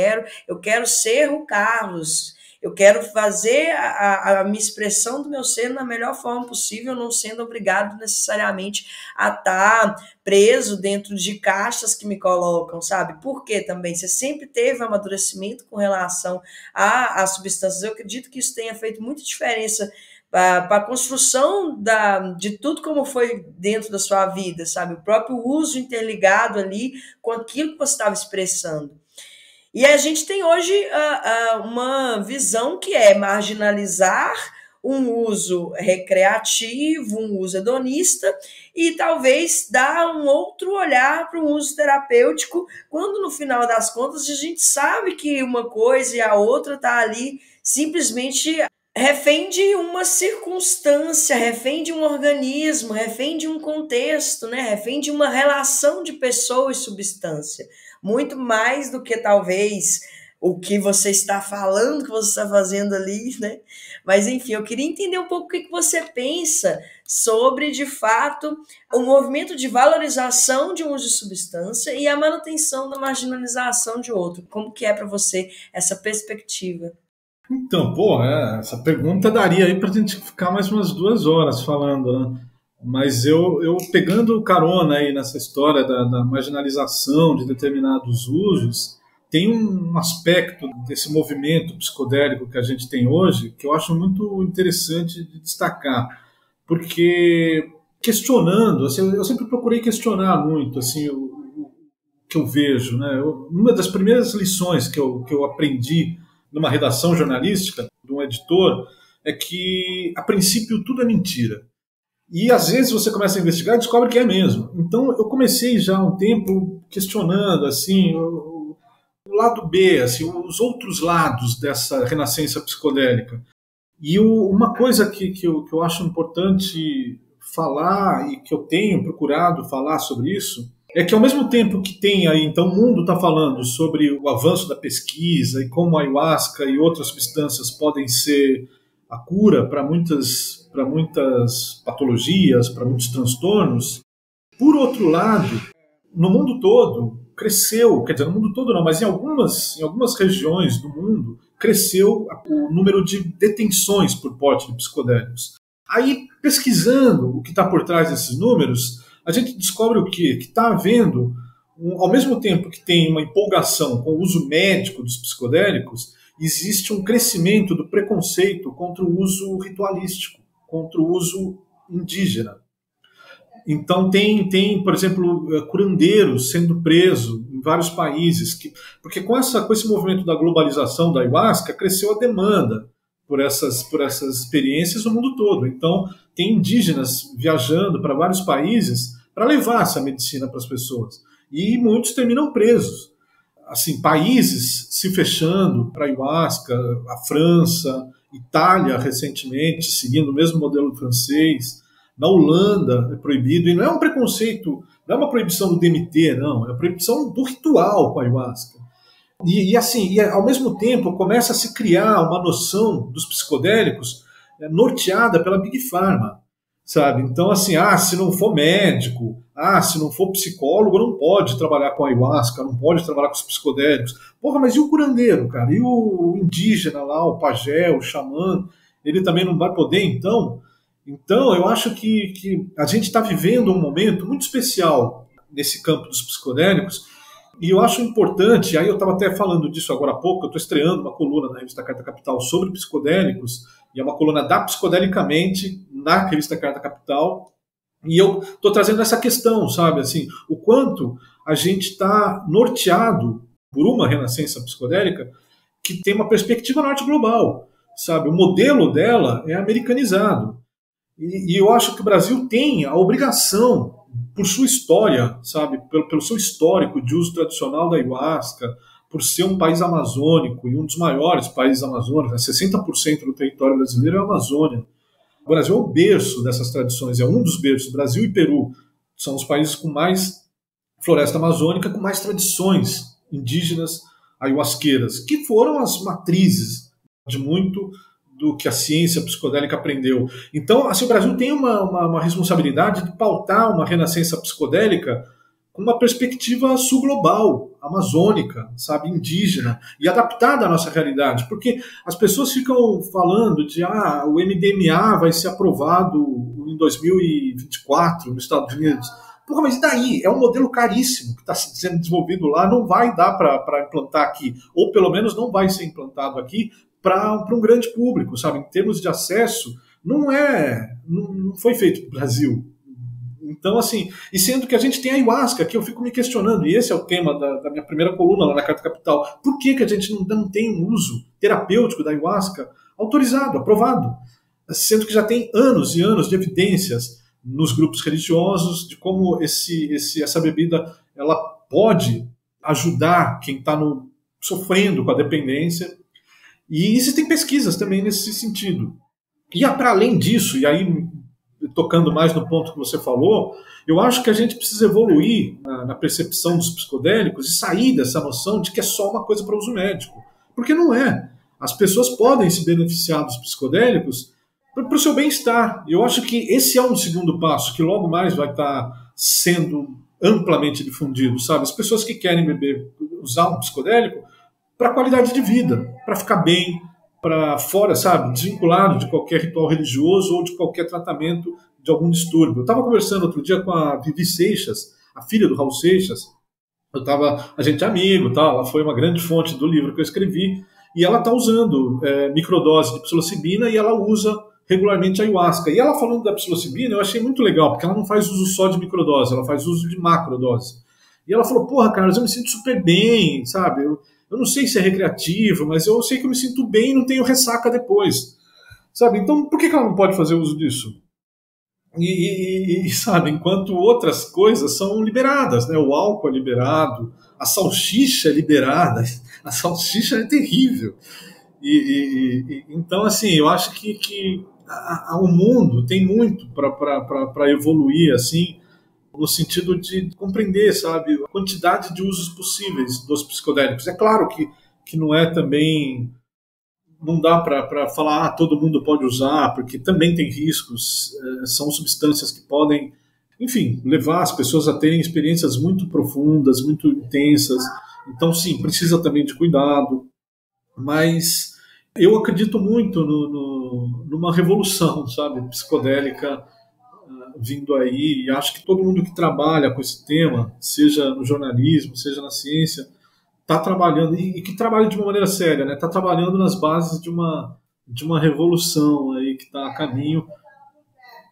eu quero ser o Carlos, eu quero fazer a minha expressão do meu ser na melhor forma possível, não sendo obrigado necessariamente a estar preso dentro de caixas que me colocam, sabe? Porque também você sempre teve amadurecimento com relação às substâncias. Eu acredito que isso tenha feito muita diferença para a construção de tudo como foi dentro da sua vida, sabe? O próprio uso interligado ali com aquilo que você estava expressando. E a gente tem hoje uma visão que é marginalizar um uso recreativo, um uso hedonista, e talvez dar um outro olhar para um uso terapêutico, quando no final das contas a gente sabe que uma coisa e a outra está ali simplesmente refém de uma circunstância, refém de um organismo, refém de um contexto, né? Refém de uma relação de pessoa e substância. Muito mais do que talvez o que você está falando, que você está fazendo ali, né? Mas, enfim, eu queria entender um pouco o que você pensa sobre, de fato, o movimento de valorização de um uso de substância e a manutenção da marginalização de outro. Como que é para você essa perspectiva? Então, essa pergunta daria aí para a gente ficar mais umas 2 horas falando, né? Mas eu pegando carona aí nessa história da marginalização de determinados usos, tem um aspecto desse movimento psicodélico que a gente tem hoje que eu acho muito interessante de destacar, porque questionando, assim, eu sempre procurei questionar muito assim, o que eu vejo, né? Uma das primeiras lições que eu aprendi numa redação jornalística, de um editor, é que, a princípio, tudo é mentira. E, às vezes, você começa a investigar e descobre que é mesmo. Então, eu comecei já há um tempo questionando assim, o lado B, assim, os outros lados dessa renascença psicodélica. E uma coisa que eu acho importante falar e que eu tenho procurado falar sobre isso é que, ao mesmo tempo que tem aí, então, o mundo está falando sobre o avanço da pesquisa e como a ayahuasca e outras substâncias podem ser a cura para muitas patologias, para muitos transtornos, por outro lado, no mundo todo cresceu, quer dizer, no mundo todo não, mas em algumas regiões do mundo cresceu o número de detenções por porte de psicodélicos. Aí, pesquisando o que está por trás desses números, a gente descobre o quê? Que está havendo, ao mesmo tempo que tem uma empolgação com o uso médico dos psicodélicos, existe um crescimento do preconceito contra o uso ritualístico, contra o uso indígena. Então tem, por exemplo, curandeiros sendo presos em vários países, porque com esse movimento da globalização da ayahuasca, cresceu a demanda por essas experiências no mundo todo. Então, tem indígenas viajando para vários países para levar essa medicina para as pessoas. E muitos terminam presos. Assim, países se fechando para a ayahuasca, a França, Itália recentemente, seguindo o mesmo modelo francês. Na Holanda é proibido, e não é um preconceito, não é uma proibição do DMT, não, é a proibição do ritual com a ayahuasca. E ao mesmo tempo começa a se criar uma noção dos psicodélicos norteada pela Big Pharma, sabe? Então, assim, se não for médico, se não for psicólogo, não pode trabalhar com a ayahuasca, não pode trabalhar com os psicodélicos. Porra, mas e o curandeiro, cara? E o indígena lá, o pajé, o xamã, ele também não vai poder, então? Então, eu acho que a gente está vivendo um momento muito especial nesse campo dos psicodélicos, e eu acho importante, aí eu estava até falando disso agora há pouco, eu estou estreando uma coluna na revista Carta Capital sobre psicodélicos, e é uma coluna da Psicodelicamente na revista Carta Capital, e eu estou trazendo essa questão, sabe, assim, o quanto a gente está norteado por uma renascença psicodélica que tem uma perspectiva norte global, sabe, o modelo dela é americanizado. E eu acho que o Brasil tem a obrigação, por sua história, sabe, pelo seu histórico de uso tradicional da ayahuasca, por ser um país amazônico e um dos maiores países amazônicos, né, 60% do território brasileiro é a Amazônia. O Brasil é o berço dessas tradições, é um dos berços, Brasil e Peru. são os países com mais floresta amazônica, com mais tradições indígenas ayahuasqueiras, que foram as matrizes de muito do que a ciência psicodélica aprendeu. Então, assim, o Brasil tem uma responsabilidade de pautar uma renascença psicodélica com uma perspectiva sul-global, amazônica, sabe, indígena, e adaptada à nossa realidade. Porque as pessoas ficam falando de o MDMA vai ser aprovado em 2024 nos Estados Unidos. Porra, mas e daí? É um modelo caríssimo que está sendo desenvolvido lá, não vai dar para implantar aqui, ou pelo menos não vai ser implantado aqui para um grande público, sabe? Em termos de acesso, não foi feito para o Brasil. Então, assim, e sendo que a gente tem a ayahuasca, que eu fico me questionando, e esse é o tema da minha primeira coluna lá na Carta Capital, por que a gente não tem um uso terapêutico da ayahuasca autorizado, aprovado? Sendo que já tem anos e anos de evidências nos grupos religiosos de como essa bebida ela pode ajudar quem está sofrendo com a dependência. E existem pesquisas também nesse sentido. E para além disso, e aí tocando mais no ponto que você falou, eu acho que a gente precisa evoluir na percepção dos psicodélicos e sair dessa noção de que é só uma coisa para uso médico. Porque não é. As pessoas podem se beneficiar dos psicodélicos para o seu bem-estar. Eu acho que esse é um segundo passo, que logo mais vai estar sendo amplamente difundido, sabe? As pessoas que querem usar um psicodélico para qualidade de vida, para ficar bem, para fora, sabe, desvinculado de qualquer ritual religioso ou de qualquer tratamento de algum distúrbio. Eu estava conversando outro dia com a Vivi Seixas, a filha do Raul Seixas. A gente é amigo, tá? Ela foi uma grande fonte do livro que eu escrevi, e ela está usando microdose de psilocibina, e ela usa regularmente a ayahuasca. E ela falando da psilocibina, eu achei muito legal, porque ela não faz uso só de microdose, ela faz uso de macrodose. E ela falou, porra, Carlos, eu me sinto super bem, sabe? Eu não sei se é recreativo, mas eu sei que eu me sinto bem e não tenho ressaca depois. Sabe? Então, por que ela não pode fazer uso disso? Sabe, enquanto outras coisas são liberadas, né? O álcool é liberado, a salsicha é liberada. A salsicha é terrível. Então, assim, eu acho que o mundo tem muito para evoluir, assim, no sentido de compreender, sabe, a quantidade de usos possíveis dos psicodélicos. É claro que não é também, não dá para falar todo mundo pode usar, porque também tem riscos, são substâncias que podem, enfim, levar as pessoas a terem experiências muito profundas, muito intensas. Então, sim, precisa também de cuidado, mas eu acredito muito numa revolução, sabe, psicodélica vindo aí, e acho que todo mundo que trabalha com esse tema, seja no jornalismo, seja na ciência, está trabalhando, e que trabalha de uma maneira séria, né? Está trabalhando nas bases de uma revolução aí que está a caminho,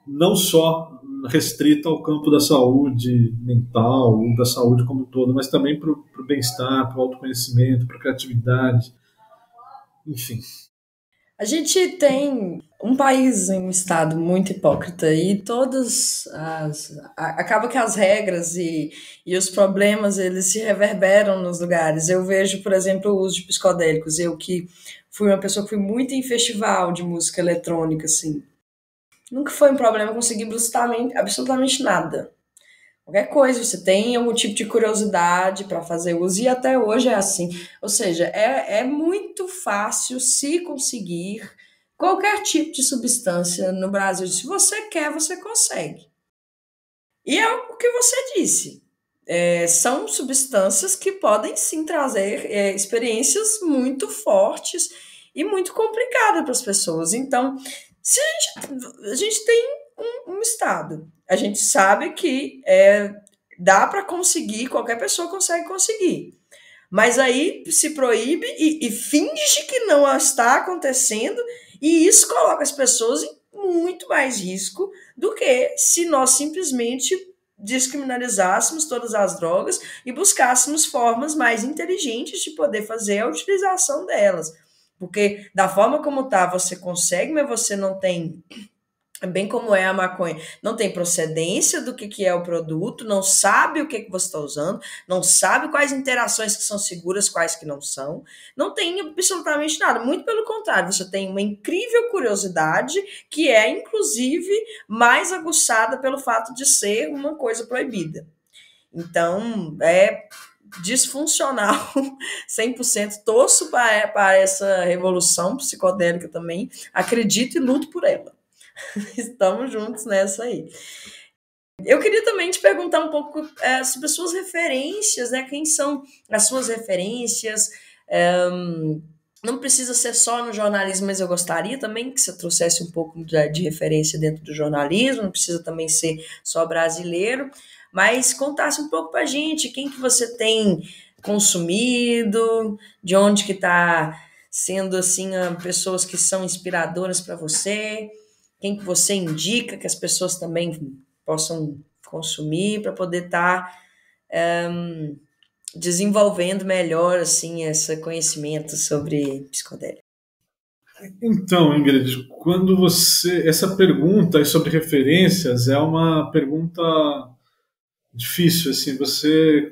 não só restrita ao campo da saúde mental, ou da saúde como um todo, mas também para o bem-estar, para o autoconhecimento, para a criatividade, enfim. A gente tem um país, um estado muito hipócrita, e acaba que as regras e os problemas, eles se reverberam nos lugares. Eu vejo, por exemplo, o uso de psicodélicos. Eu que fui uma pessoa que fui muito em festival de música eletrônica, assim, nunca foi um problema conseguir absolutamente nada. Qualquer coisa, você tem algum tipo de curiosidade para fazer uso, e até hoje é assim. Ou seja, é muito fácil se conseguir qualquer tipo de substância no Brasil. Se você quer, você consegue. E é o que você disse. São substâncias que podem sim trazer experiências muito fortes e muito complicadas para as pessoas. Então, se a gente tem um estado, a gente sabe que dá para conseguir, qualquer pessoa consegue conseguir. Mas aí se proíbe e finge que não está acontecendo, e isso coloca as pessoas em muito mais risco do que se nós simplesmente descriminalizássemos todas as drogas e buscássemos formas mais inteligentes de poder fazer a utilização delas. Porque da forma como está, você consegue, mas você não tem bem como é a maconha, não tem procedência do que é o produto, não sabe o que você está usando, não sabe quais interações que são seguras, quais que não são, não tem absolutamente nada, muito pelo contrário, você tem uma incrível curiosidade que é, inclusive, mais aguçada pelo fato de ser uma coisa proibida. Então, é disfuncional 100%, torço para essa revolução psicodélica também, acredito e luto por ela. Estamos juntos nessa aí. Eu queria também te perguntar um pouco sobre as suas referências, né? Quem são as suas referências? Não precisa ser só no jornalismo, mas eu gostaria também que você trouxesse um pouco de referência dentro do jornalismo, não precisa também ser só brasileiro, mas contasse um pouco para a gente quem que você tem consumido, de onde que está sendo assim pessoas que são inspiradoras para você, quem que você indica que as pessoas também possam consumir para poder estar desenvolvendo melhor assim esse conhecimento sobre psicodélico. Então, Ingrid, quando essa pergunta sobre referências é uma pergunta difícil, assim,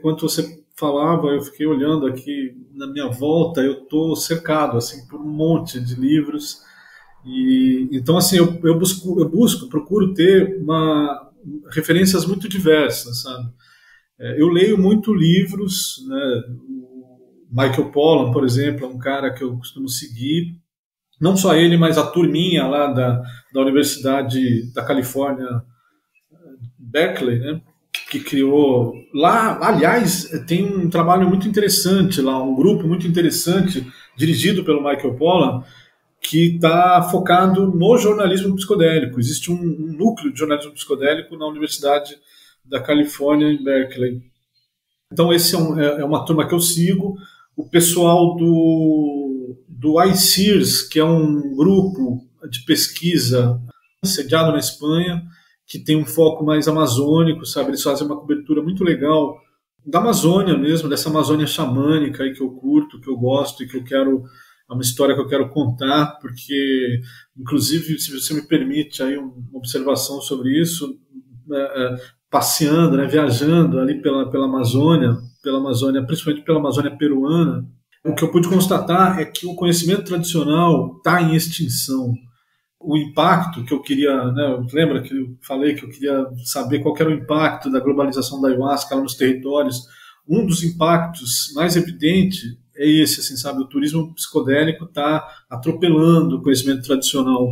quando você falava, eu fiquei olhando aqui na minha volta, eu estou cercado, assim, por um monte de livros, e então, assim, eu procuro ter referências muito diversas, sabe? Eu leio muito livros, né? O Michael Pollan, por exemplo, é um cara que eu costumo seguir, não só ele, mas a turminha lá da Universidade da Califórnia, Berkeley, né? Que criou lá, aliás, tem um trabalho muito interessante lá, um grupo muito interessante dirigido pelo Michael Pollan, que está focado no jornalismo psicodélico. Existe um núcleo de jornalismo psicodélico na Universidade da Califórnia, em Berkeley. Então, esse é uma turma que eu sigo. O pessoal do ICEERS, que é um grupo de pesquisa sediado na Espanha, que tem um foco mais amazônico, sabe? Eles fazem uma cobertura muito legal da Amazônia mesmo, dessa Amazônia xamânica aí que eu curto, que eu gosto e que eu quero. É uma história que eu quero contar, porque, inclusive, se você me permite aí uma observação sobre isso, passeando, né, viajando ali pela Amazônia, principalmente pela Amazônia peruana, o que eu pude constatar é que o conhecimento tradicional está em extinção. O impacto que eu queria, né, lembra que eu falei que eu queria saber qual era o impacto da globalização da ayahuasca lá nos territórios? Um dos impactos mais evidentes é esse, assim, sabe? O turismo psicodélico está atropelando o conhecimento tradicional.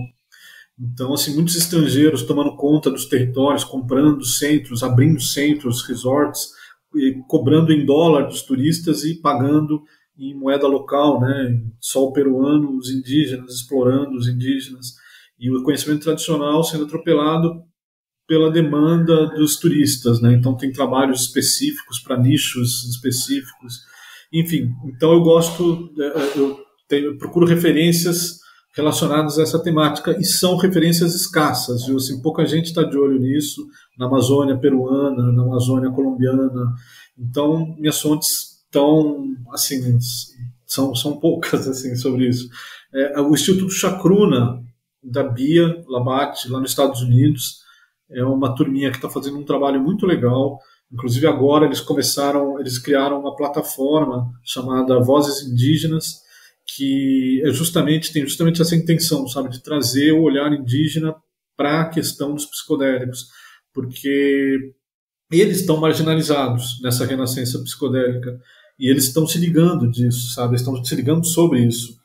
Então, assim, muitos estrangeiros tomando conta dos territórios, comprando centros, abrindo centros, resorts, e cobrando em dólar dos turistas e pagando em moeda local, né? Sol peruano, os indígenas, explorando os indígenas. E o conhecimento tradicional sendo atropelado pela demanda dos turistas, né? Então tem trabalhos específicos para nichos específicos, enfim. Então eu procuro referências relacionadas a essa temática e são referências escassas, viu? Assim, pouca gente está de olho nisso na Amazônia peruana, na Amazônia colombiana. Então minhas fontes estão assim são poucas assim sobre isso. O Instituto Chacruna da Bia Labate, lá nos Estados Unidos, é uma turminha que está fazendo um trabalho muito legal. Inclusive agora eles criaram uma plataforma chamada Vozes Indígenas, que tem justamente essa intenção, sabe, de trazer o olhar indígena para a questão dos psicodélicos, porque eles estão marginalizados nessa renascença psicodélica e eles estão se ligando disso, sabe, eles estão se ligando sobre isso.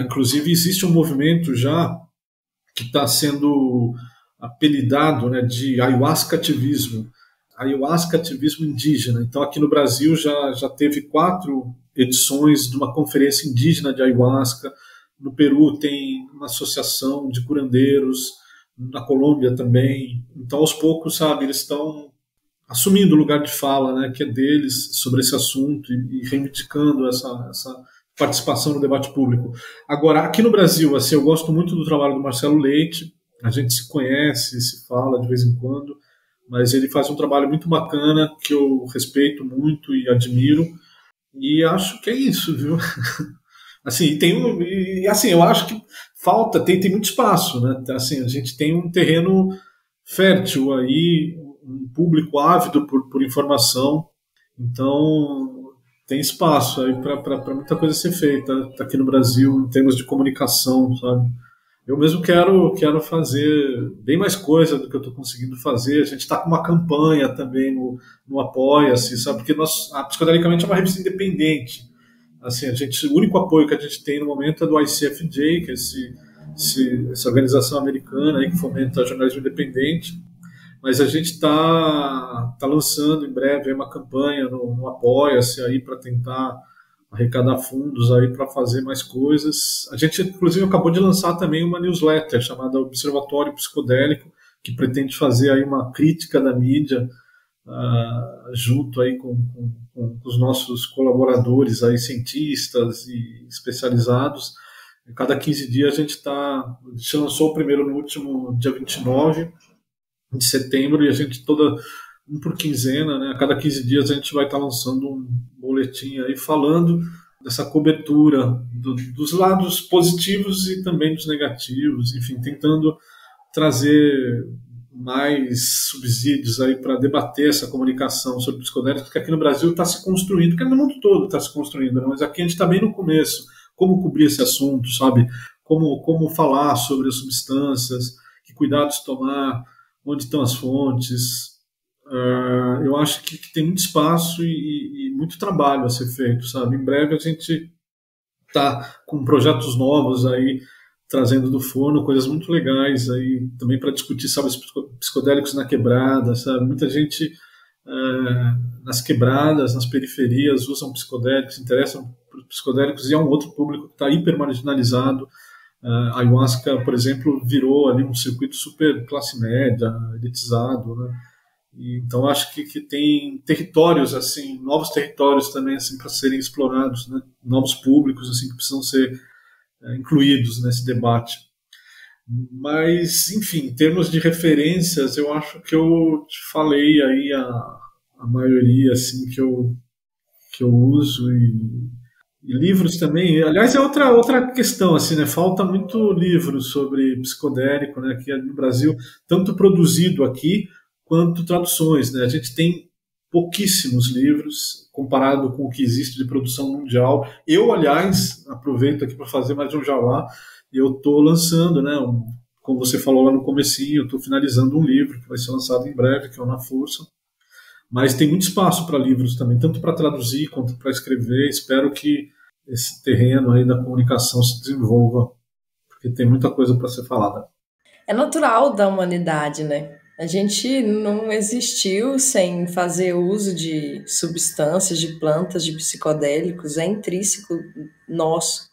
Inclusive existe um movimento já que está sendo apelidado, né, de ayahuasca-ativismo indígena. Então aqui no Brasil já teve 4 edições de uma conferência indígena de ayahuasca, no Peru tem uma associação de curandeiros, na Colômbia também. Então aos poucos, sabe, eles estão assumindo o lugar de fala, né, que é deles sobre esse assunto e reivindicando essa participação no debate público. Agora, aqui no Brasil, assim, eu gosto muito do trabalho do Marcelo Leite, a gente se conhece, se fala de vez em quando, mas ele faz um trabalho muito bacana, que eu respeito muito e admiro, e acho que é isso, viu? Assim, assim, eu acho que falta, tem muito espaço, né? Assim, a gente tem um terreno fértil aí, um público ávido por informação, então tem espaço aí para muita coisa ser feita aqui no Brasil em termos de comunicação, sabe? Eu mesmo quero fazer bem mais coisa do que eu estou conseguindo fazer. A gente está com uma campanha também no Apoia-se, sabe? Porque a Psicodelicamente é uma revista independente. Assim, o único apoio que a gente tem no momento é do ICFJ, que é essa organização americana aí que fomenta jornalismo independente. Mas a gente tá lançando em breve aí uma campanha no Apoia-se aí para tentar arrecadar fundos aí para fazer mais coisas. A gente, inclusive, acabou de lançar também uma newsletter chamada Observatório Psicodélico, que pretende fazer aí uma crítica da mídia junto aí com os nossos colaboradores aí, cientistas e especializados. Cada 15 dias a gente lançou o primeiro no último dia 29 de setembro, e a gente um por quinzena, né? A cada 15 dias a gente vai estar lançando um boletim aí falando dessa cobertura dos lados positivos e também dos negativos, enfim, tentando trazer mais subsídios aí para debater essa comunicação sobre psicodélicos, que aqui no Brasil está se construindo, que no mundo todo está se construindo, né? Mas aqui a gente está bem no começo. Como cobrir esse assunto, sabe? Como falar sobre as substâncias, que cuidados tomar, onde estão as fontes. Eu acho que tem muito espaço e muito trabalho a ser feito, sabe? Em breve a gente está com projetos novos aí, trazendo do forno coisas muito legais aí, também para discutir, sabe, os psicodélicos na quebrada, sabe? Muita gente nas quebradas, nas periferias, usam psicodélicos, se interessam por psicodélicos, e é um outro público que está hiper marginalizado. A ayahuasca, por exemplo, virou ali um circuito super classe média, elitizado, né? E, então acho que tem territórios assim, novos territórios também assim para serem explorados, né? Novos públicos assim que precisam ser incluídos nesse debate. Mas, enfim, em termos de referências, eu acho que eu te falei aí a maioria assim que eu uso, e livros também. Aliás, é outra questão, assim, né? Falta muito livro sobre psicodélico, né? Aqui no Brasil, tanto produzido aqui quanto traduções, né? A gente tem pouquíssimos livros comparado com o que existe de produção mundial. Eu, aliás, aproveito aqui para fazer mais um jabá. Eu estou lançando, né? Como você falou lá no comecinho, eu estou finalizando um livro que vai ser lançado em breve, que é o Na Força. Mas tem muito espaço para livros também, tanto para traduzir quanto para escrever. Espero que esse terreno aí da comunicação se desenvolva, porque tem muita coisa para ser falada. É natural da humanidade, né? A gente não existiu sem fazer uso de substâncias, de plantas, de psicodélicos, é intrínseco nosso.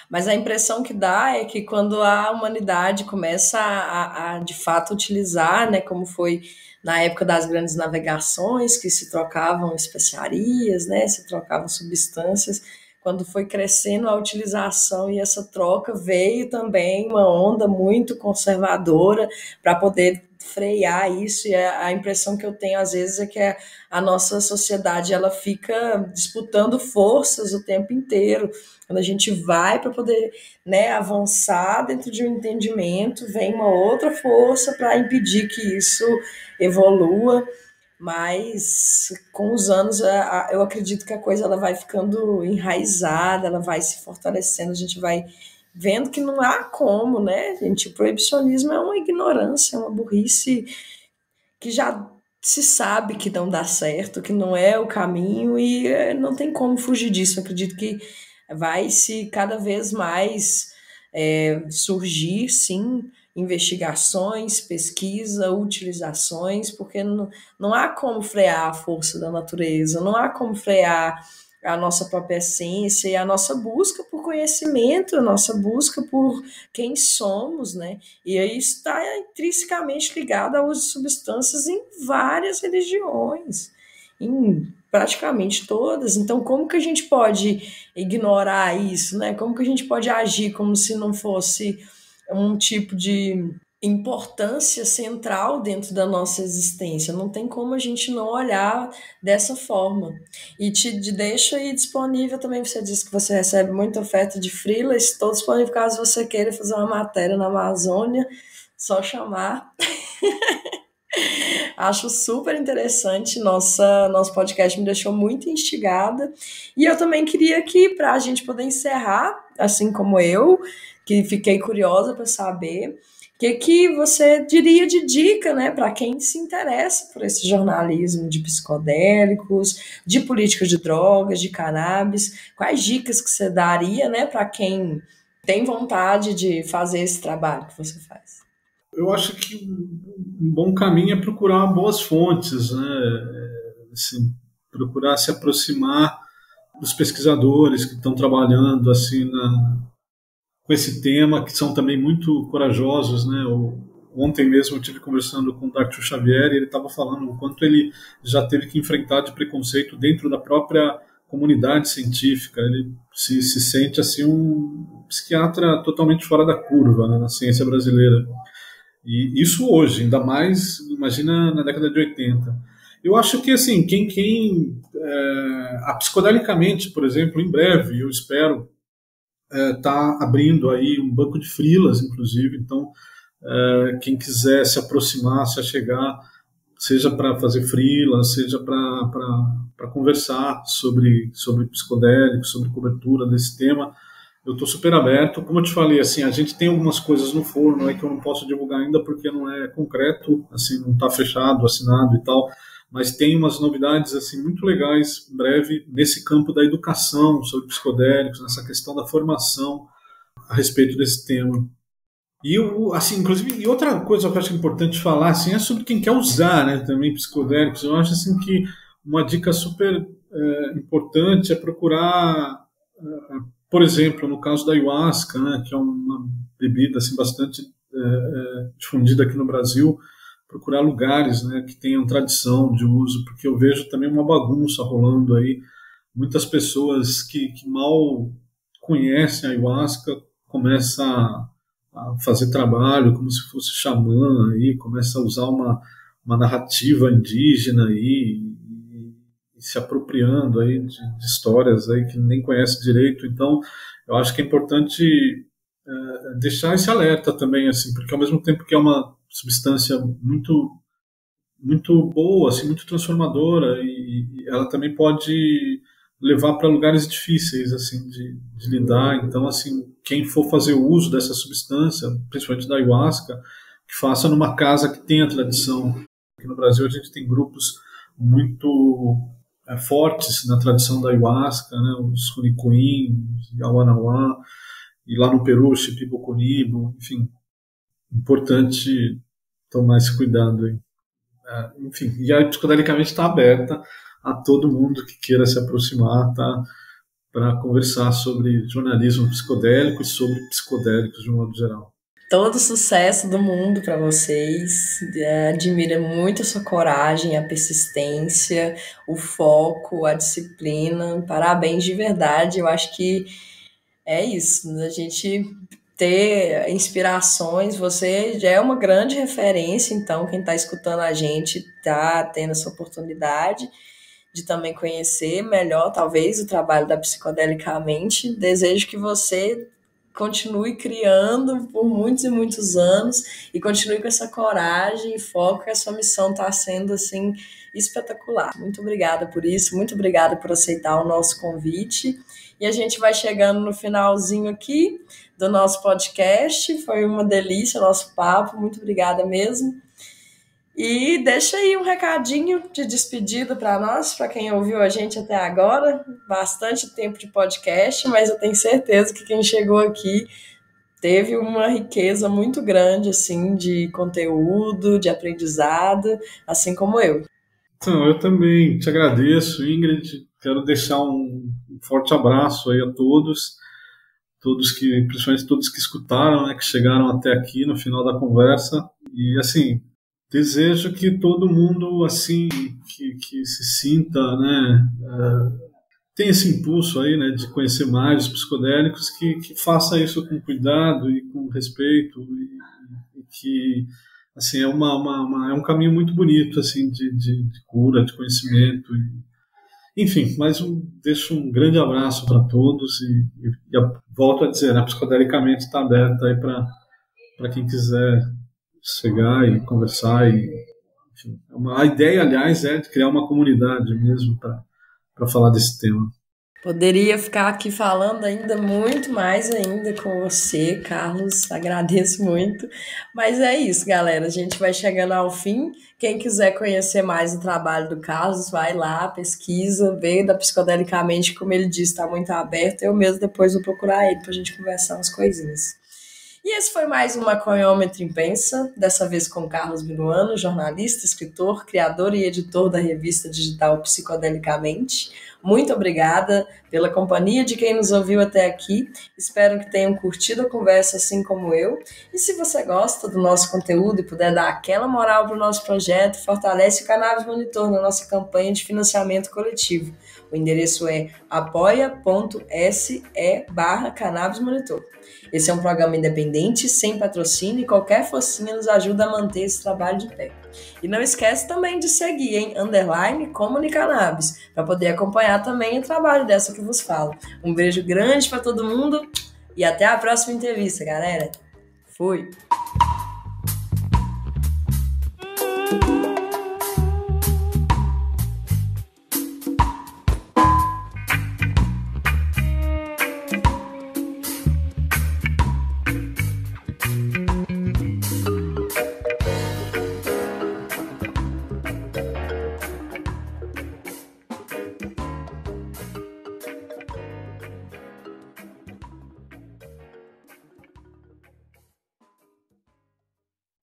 Mas a impressão que dá é que quando a humanidade começa a de fato utilizar, né, como foi na época das grandes navegações, que se trocavam especiarias, né, se trocavam substâncias, quando foi crescendo a utilização e essa troca, veio também uma onda muito conservadora para poder frear isso, e a impressão que eu tenho às vezes é que a nossa sociedade ela fica disputando forças o tempo inteiro. Quando a gente vai para poder, né, avançar dentro de um entendimento, vem uma outra força para impedir que isso evolua. Mas com os anos eu acredito que a coisa ela vai ficando enraizada, ela vai se fortalecendo, a gente vai vendo que não há como, né, gente? O proibicionismo é uma ignorância, é uma burrice que já se sabe que não dá certo, que não é o caminho, e não tem como fugir disso. Eu acredito que vai se cada vez mais surgir, sim, investigações, pesquisa, utilizações, porque não há como frear a força da natureza, não há como frear a nossa própria essência e a nossa busca por conhecimento, a nossa busca por quem somos, né? E aí está intrinsecamente ligado ao uso de substâncias em várias religiões, em praticamente todas. Então, como que a gente pode ignorar isso, né? Como que a gente pode agir como se não fosse um tipo de importância central dentro da nossa existência. Não tem como a gente não olhar dessa forma. E te deixo aí disponível também. Você disse que você recebe muita oferta de freela. Estou disponível caso você queira fazer uma matéria na Amazônia. Só chamar. Acho super interessante. Nosso podcast me deixou muito instigada. E eu também queria que, para a gente poder encerrar, assim como eu, que fiquei curiosa para saber, o que você diria de dica, né, para quem se interessa por esse jornalismo de psicodélicos, de política de drogas, de cannabis? Quais dicas que você daria, né, para quem tem vontade de fazer esse trabalho que você faz? Eu acho que um bom caminho é procurar boas fontes, né? Assim, procurar se aproximar dos pesquisadores que estão trabalhando assim com esse tema, que são também muito corajosos, né? Ontem mesmo eu estive conversando com o Dr. Xavier e ele estava falando o quanto ele já teve que enfrentar de preconceito dentro da própria comunidade científica. Ele se sente assim um psiquiatra totalmente fora da curva, né, na ciência brasileira. E isso hoje, ainda mais, imagina na década de 80. Eu acho que, assim, psicodelicamente, por exemplo, em breve, eu espero, tá abrindo aí um banco de freelas, inclusive, então, quem quiser se aproximar, se achegar, seja para fazer freela, seja para conversar sobre psicodélicos, sobre cobertura desse tema, eu estou super aberto. Como eu te falei, assim, a gente tem algumas coisas no forno aí que eu não posso divulgar ainda porque não é concreto, assim, não está fechado, assinado e tal, mas tem umas novidades assim muito legais em breve nesse campo da educação sobre psicodélicos, nessa questão da formação a respeito desse tema. E assim, inclusive, e outra coisa que eu acho importante falar assim é sobre quem quer usar, né, também psicodélicos. Eu acho assim que uma dica super importante é procurar por exemplo, no caso da ayahuasca, né, que é uma bebida assim, bastante difundida aqui no Brasil, procurar lugares, né, que tenham tradição de uso, porque eu vejo também uma bagunça rolando aí. Muitas pessoas que mal conhecem a ayahuasca começam a fazer trabalho como se fosse xamã, aí, começa a usar uma narrativa indígena aí, se apropriando aí de histórias aí que nem conhece direito. Então, eu acho que é importante deixar esse alerta também, assim, porque ao mesmo tempo que é uma substância muito muito boa, assim, muito transformadora e ela também pode levar para lugares difíceis assim de lidar. Então, assim, quem for fazer o uso dessa substância, principalmente da ayahuasca, que faça numa casa que tenha tradição. Aqui no Brasil a gente tem grupos muito fortes na tradição da ayahuasca, né? Os Cunicuim, os Yawanawá, e lá no Peru, o Shipibo-Cunibo, enfim, importante tomar esse cuidado aí. Enfim, e a psicodelicamente está aberta a todo mundo que queira se aproximar, tá? Para conversar sobre jornalismo psicodélico e sobre psicodélicos de um modo geral. Todo sucesso do mundo para vocês. Admiro muito a sua coragem, a persistência, o foco, a disciplina. Parabéns de verdade. Eu acho que é isso. A gente ter inspirações. Você já é uma grande referência, então quem está escutando a gente está tendo essa oportunidade de também conhecer melhor, talvez, o trabalho da Psicodelicamente. Desejo que você continue criando por muitos e muitos anos e continue com essa coragem e foco, que a sua missão está sendo assim espetacular. Muito obrigada por isso, muito obrigada por aceitar o nosso convite. E a gente vai chegando no finalzinho aqui do nosso podcast. Foi uma delícia o nosso papo, muito obrigada mesmo. E deixa aí um recadinho de despedida para nós, para quem ouviu a gente até agora. Bastante tempo de podcast, mas eu tenho certeza que quem chegou aqui teve uma riqueza muito grande assim de conteúdo, de aprendizado, assim como eu. Então, eu também te agradeço, Ingrid. Quero deixar um forte abraço aí a todos principalmente todos que escutaram, né, que chegaram até aqui no final da conversa. E assim, desejo que todo mundo assim que se sinta, né, tem esse impulso aí, né, de conhecer mais os psicodélicos, que faça isso com cuidado e com respeito e que assim, é é um caminho muito bonito assim, de cura, de conhecimento. Enfim, deixo um grande abraço para todos volto a dizer, a Psicodelicamente está aberta aí para quem quiser chegar e conversar. Enfim, a ideia, aliás, é de criar uma comunidade mesmo para falar desse tema. Poderia ficar aqui falando ainda muito mais ainda com você, Carlos, agradeço muito, mas é isso, galera, a gente vai chegando ao fim. Quem quiser conhecer mais o trabalho do Carlos, vai lá, pesquisa, vê da Psicodelicamente, como ele disse, está muito aberto, eu mesmo depois vou procurar ele para a gente conversar umas coisinhas. E esse foi mais um Maconhômetro em Pensa, dessa vez com Carlos Minuano, jornalista, escritor, criador e editor da revista digital Psicodelicamente. Muito obrigada pela companhia de quem nos ouviu até aqui. Espero que tenham curtido a conversa assim como eu. E se você gosta do nosso conteúdo e puder dar aquela moral para o nosso projeto, fortalece o Cannabis Monitor na nossa campanha de financiamento coletivo. O endereço é apoia.se/Cannabis Monitor. Esse é um programa independente, sem patrocínio, e qualquer focinha nos ajuda a manter esse trabalho de pé. E não esquece também de seguir em _Comunicannabis, para poder acompanhar também o trabalho dessa que vos falo. Um beijo grande para todo mundo e até a próxima entrevista, galera. Fui!